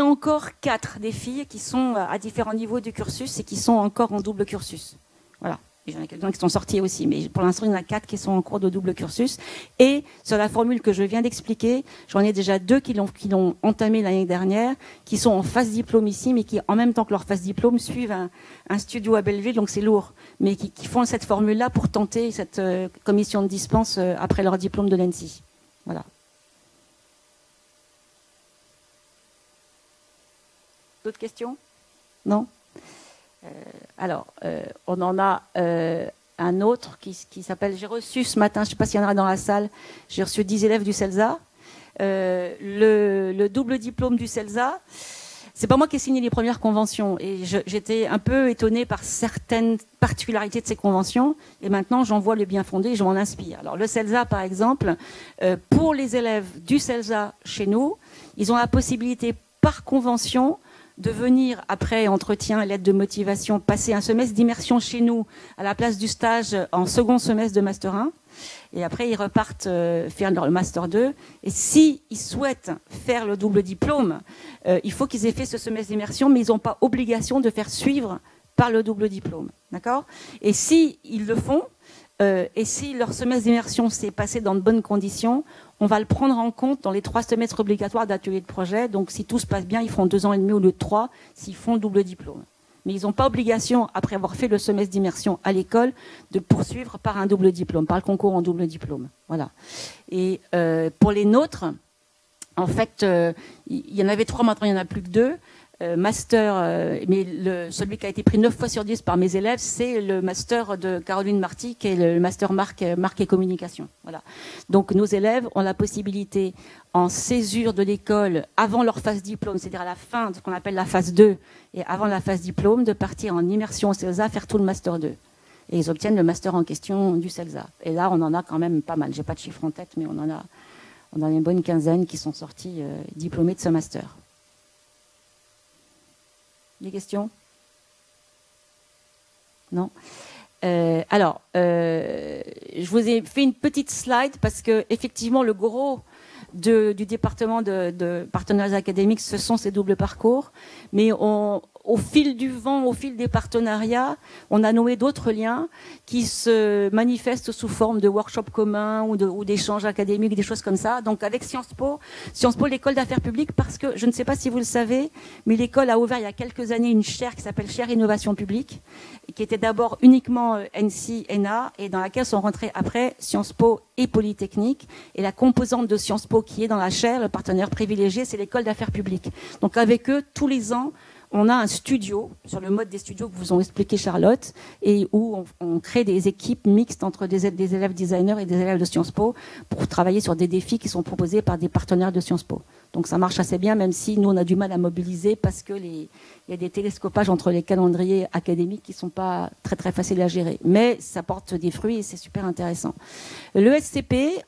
[SPEAKER 6] encore 4 des filles qui sont à différents niveaux du cursus et qui sont encore en double cursus. Voilà. Il y en a quelques-uns qui sont sortis aussi, mais pour l'instant, il y en a 4 qui sont en cours de double cursus. Et sur la formule que je viens d'expliquer, j'en ai déjà 2 qui l'ont entamé l'année dernière, qui sont en phase diplôme ici, mais qui, en même temps que leur phase diplôme, suivent un studio à Belleville, donc c'est lourd, mais qui font cette formule-là pour tenter cette commission de dispense après leur diplôme de l'ENSI. Voilà. D'autres questions? Non? Alors, on en a un autre qui s'appelle, j'ai reçu ce matin, je ne sais pas s'il y en a dans la salle, j'ai reçu 10 élèves du CELSA. Le double diplôme du CELSA, c'est pas moi qui ai signé les premières conventions. Et j'étais un peu étonnée par certaines particularités de ces conventions. Et maintenant, j'en vois le bien fondé et je m'en inspire. Alors, le CELSA, par exemple, pour les élèves du CELSA chez nous, ils ont la possibilité par convention de venir, après entretien et lettre de motivation, passer un semestre d'immersion chez nous à la place du stage en second semestre de Master 1. Et après, ils repartent faire le Master 2. Et s'ils souhaitent faire le double diplôme, il faut qu'ils aient fait ce semestre d'immersion, mais ils n'ont pas obligation de faire suivre par le double diplôme. D'accord ? Et s'ils le font, et si leur semestre d'immersion s'est passé dans de bonnes conditions, on va le prendre en compte dans les 3 semestres obligatoires d'atelier de projet. Donc, si tout se passe bien, ils feront 2 ans et demi au lieu de 3 s'ils font le double diplôme. Mais ils n'ont pas obligation, après avoir fait le semestre d'immersion à l'école, de poursuivre par un double diplôme, par le concours en double diplôme. Voilà. Et pour les nôtres, en fait, il y en avait 3, maintenant il n'y en a plus que 2. Master, mais celui qui a été pris 9 fois sur 10 par mes élèves, c'est le master de Caroline Marty, qui est le master marque et communication. Voilà. Donc nos élèves ont la possibilité, en césure de l'école, avant leur phase diplôme, c'est-à-dire à la fin de ce qu'on appelle la phase 2, et avant la phase diplôme, de partir en immersion au CELSA, faire tout le master 2. Et ils obtiennent le master en question du CELSA. Et là, on en a quand même pas mal. J'ai pas de chiffre en tête, mais on en a une bonne quinzaine qui sont sortis diplômés de ce master. Des questions? Non? Alors, je vous ai fait une petite slide parce que effectivement, le gros du département de partenariats académiques, ce sont ces doubles parcours. Mais au fil du vent, au fil des partenariats, on a noué d'autres liens qui se manifestent sous forme de workshops communs ou d'échanges académiques, des choses comme ça. Donc avec Sciences Po, l'école d'affaires publiques, parce que je ne sais pas si vous le savez, mais l'école a ouvert il y a quelques années une chaire qui s'appelle Chaire Innovation Publique, qui était d'abord uniquement NC, ENA, et dans laquelle sont rentrés après Sciences Po et Polytechnique. Et la composante de Sciences Po qui est dans la chaire, le partenaire privilégié, c'est l'école d'affaires publiques. Donc avec eux, tous les ans, on a un studio, sur le mode des studios que vous ont expliqué Charlotte, et où on crée des équipes mixtes entre des élèves designers et des élèves de Sciences Po pour travailler sur des défis qui sont proposés par des partenaires de Sciences Po. Donc ça marche assez bien, même si nous on a du mal à mobiliser parce que il y a des télescopages entre les calendriers académiques qui sont pas très très faciles à gérer. Mais ça porte des fruits et c'est super intéressant. L'ESCP,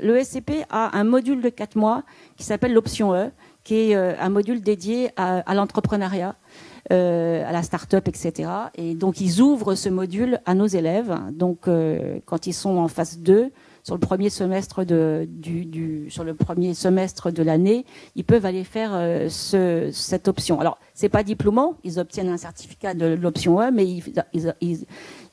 [SPEAKER 6] l'ESCP a un module de 4 mois qui s'appelle l'option E, qui est un module dédié à l'entrepreneuriat, à la start-up, etc. Et donc, ils ouvrent ce module à nos élèves. Donc, quand ils sont en phase 2, sur le premier semestre de l'année, ils peuvent aller faire cette option. Alors, c'est pas diplômant, ils obtiennent un certificat de l'option E, mais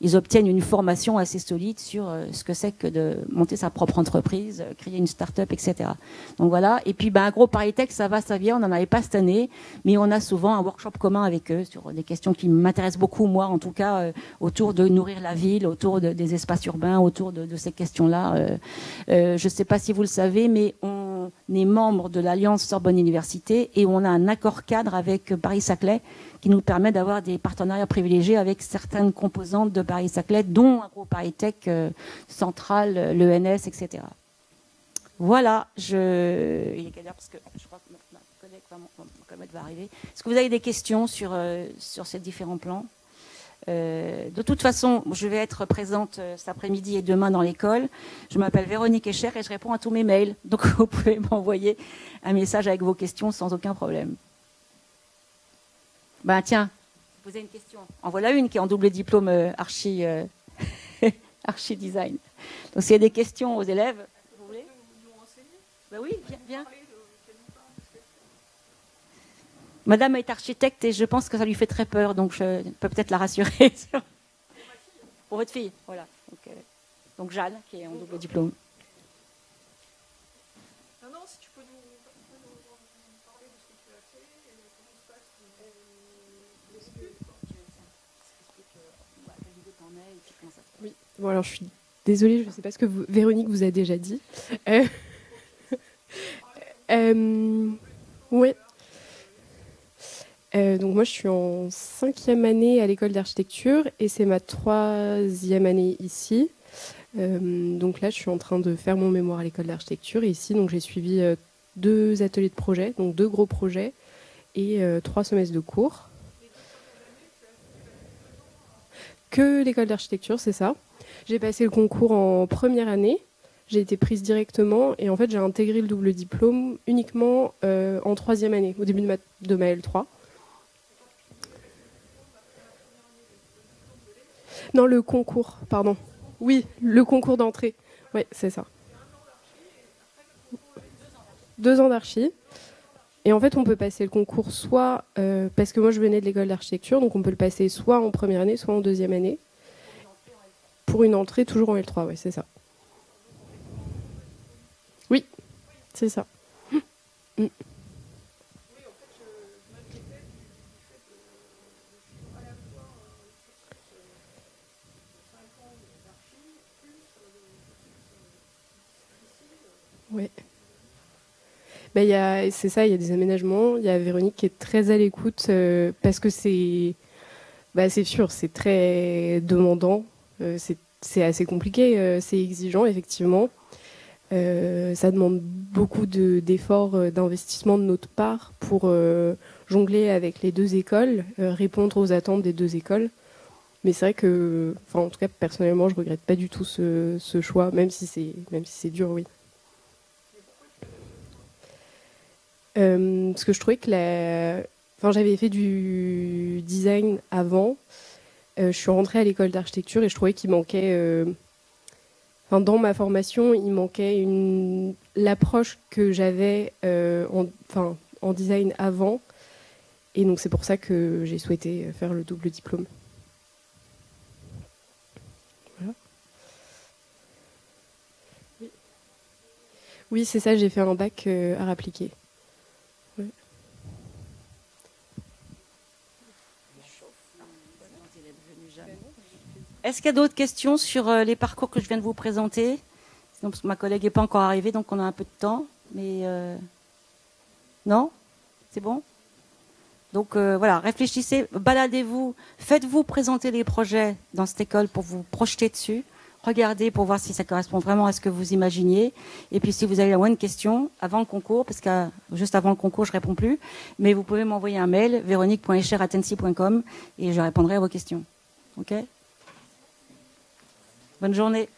[SPEAKER 6] ils obtiennent une formation assez solide sur ce que c'est que de monter sa propre entreprise, créer une start-up, etc. Donc voilà. Et puis AgroParisTech, ça vient. On n'en avait pas cette année, mais on a souvent un workshop commun avec eux sur des questions qui m'intéressent beaucoup, moi en tout cas, autour de nourrir la ville, autour des espaces urbains, autour de ces questions-là. Je ne sais pas si vous le savez, mais on est membre de l'Alliance Sorbonne Université et on a un accord cadre avec Paris-Saclay qui nous permet d'avoir des partenariats privilégiés avec certaines composantes de Paris-Saclay, dont AgroParisTech, Centrale, l'ENS, etc. Voilà, il est quelle heure parce que je crois que ma collègue va arriver. Est-ce que vous avez des questions sur ces différents plans ? De toute façon, je vais être présente cet après-midi et demain dans l'école. Je m'appelle Véronique Escher et je réponds à tous mes mails. Donc vous pouvez m'envoyer un message avec vos questions sans aucun problème. Tiens, vous posez une question. En voilà une qui est en double diplôme archi design. Donc s'il y a des questions aux élèves, vous voulez ? Oui, viens. Madame est architecte et je pense que ça lui fait très peur, donc je peux peut-être la rassurer. Pour votre fille, voilà. Donc Jeanne, qui est en double diplôme.
[SPEAKER 3] Non, si tu peux nous parler de ce que tu as fait et comment se passe
[SPEAKER 7] Oui, bon alors je suis désolée, je ne sais pas ce que Véronique vous a déjà dit. Oui. Donc moi je suis en 5e année à l'école d'architecture et c'est ma 3e année ici. Donc là je suis en train de faire mon mémoire à l'école d'architecture et ici donc j'ai suivi 2 ateliers de projet, donc 2 gros projets et 3 semestres de cours. Que l'école d'architecture, c'est ça. J'ai passé le concours en première année, j'ai été prise directement et en fait j'ai intégré le double diplôme uniquement en 3e année, au début de ma L3. Non, le concours, pardon. Oui, le concours d'entrée. Oui, c'est ça. 2 ans d'archi. Et en fait, on peut passer le concours soit, parce que moi je venais de l'école d'architecture, donc on peut le passer soit en première année, soit en 2e année. Pour une entrée toujours en L3, oui, c'est ça. Oui, c'est ça. Oui. C'est ça, il y a des aménagements. Il y a Véronique qui est très à l'écoute parce que c'est sûr, c'est très demandant. C'est assez compliqué, c'est exigeant, effectivement. Ça demande beaucoup d'efforts, d'investissement de notre part pour jongler avec les 2 écoles, répondre aux attentes des 2 écoles. Mais c'est vrai que, en tout cas, personnellement, je ne regrette pas du tout ce choix, même si c'est dur, oui. Parce que je trouvais que j'avais fait du design avant. Je suis rentrée à l'école d'architecture et je trouvais qu'il manquait... dans ma formation, il manquait l'approche que j'avais en design avant. Et donc c'est pour ça que j'ai souhaité faire le double diplôme. Voilà. Oui, c'est ça, j'ai fait un bac art appliqué. Ouais.
[SPEAKER 6] Est-ce qu'il y a d'autres questions sur les parcours que je viens de vous présenter ? Sinon, parce que ma collègue n'est pas encore arrivée, donc on a un peu de temps. Mais non ? C'est bon ? Donc voilà, réfléchissez, baladez-vous, faites-vous présenter les projets dans cette école pour vous projeter dessus. Regardez pour voir si ça correspond vraiment à ce que vous imaginiez. Et puis si vous avez la moindre question avant le concours, parce que juste avant le concours, je ne réponds plus, mais vous pouvez m'envoyer un mail, véronique.escher@tensi.com, et je répondrai à vos questions. OK ? Bonne journée.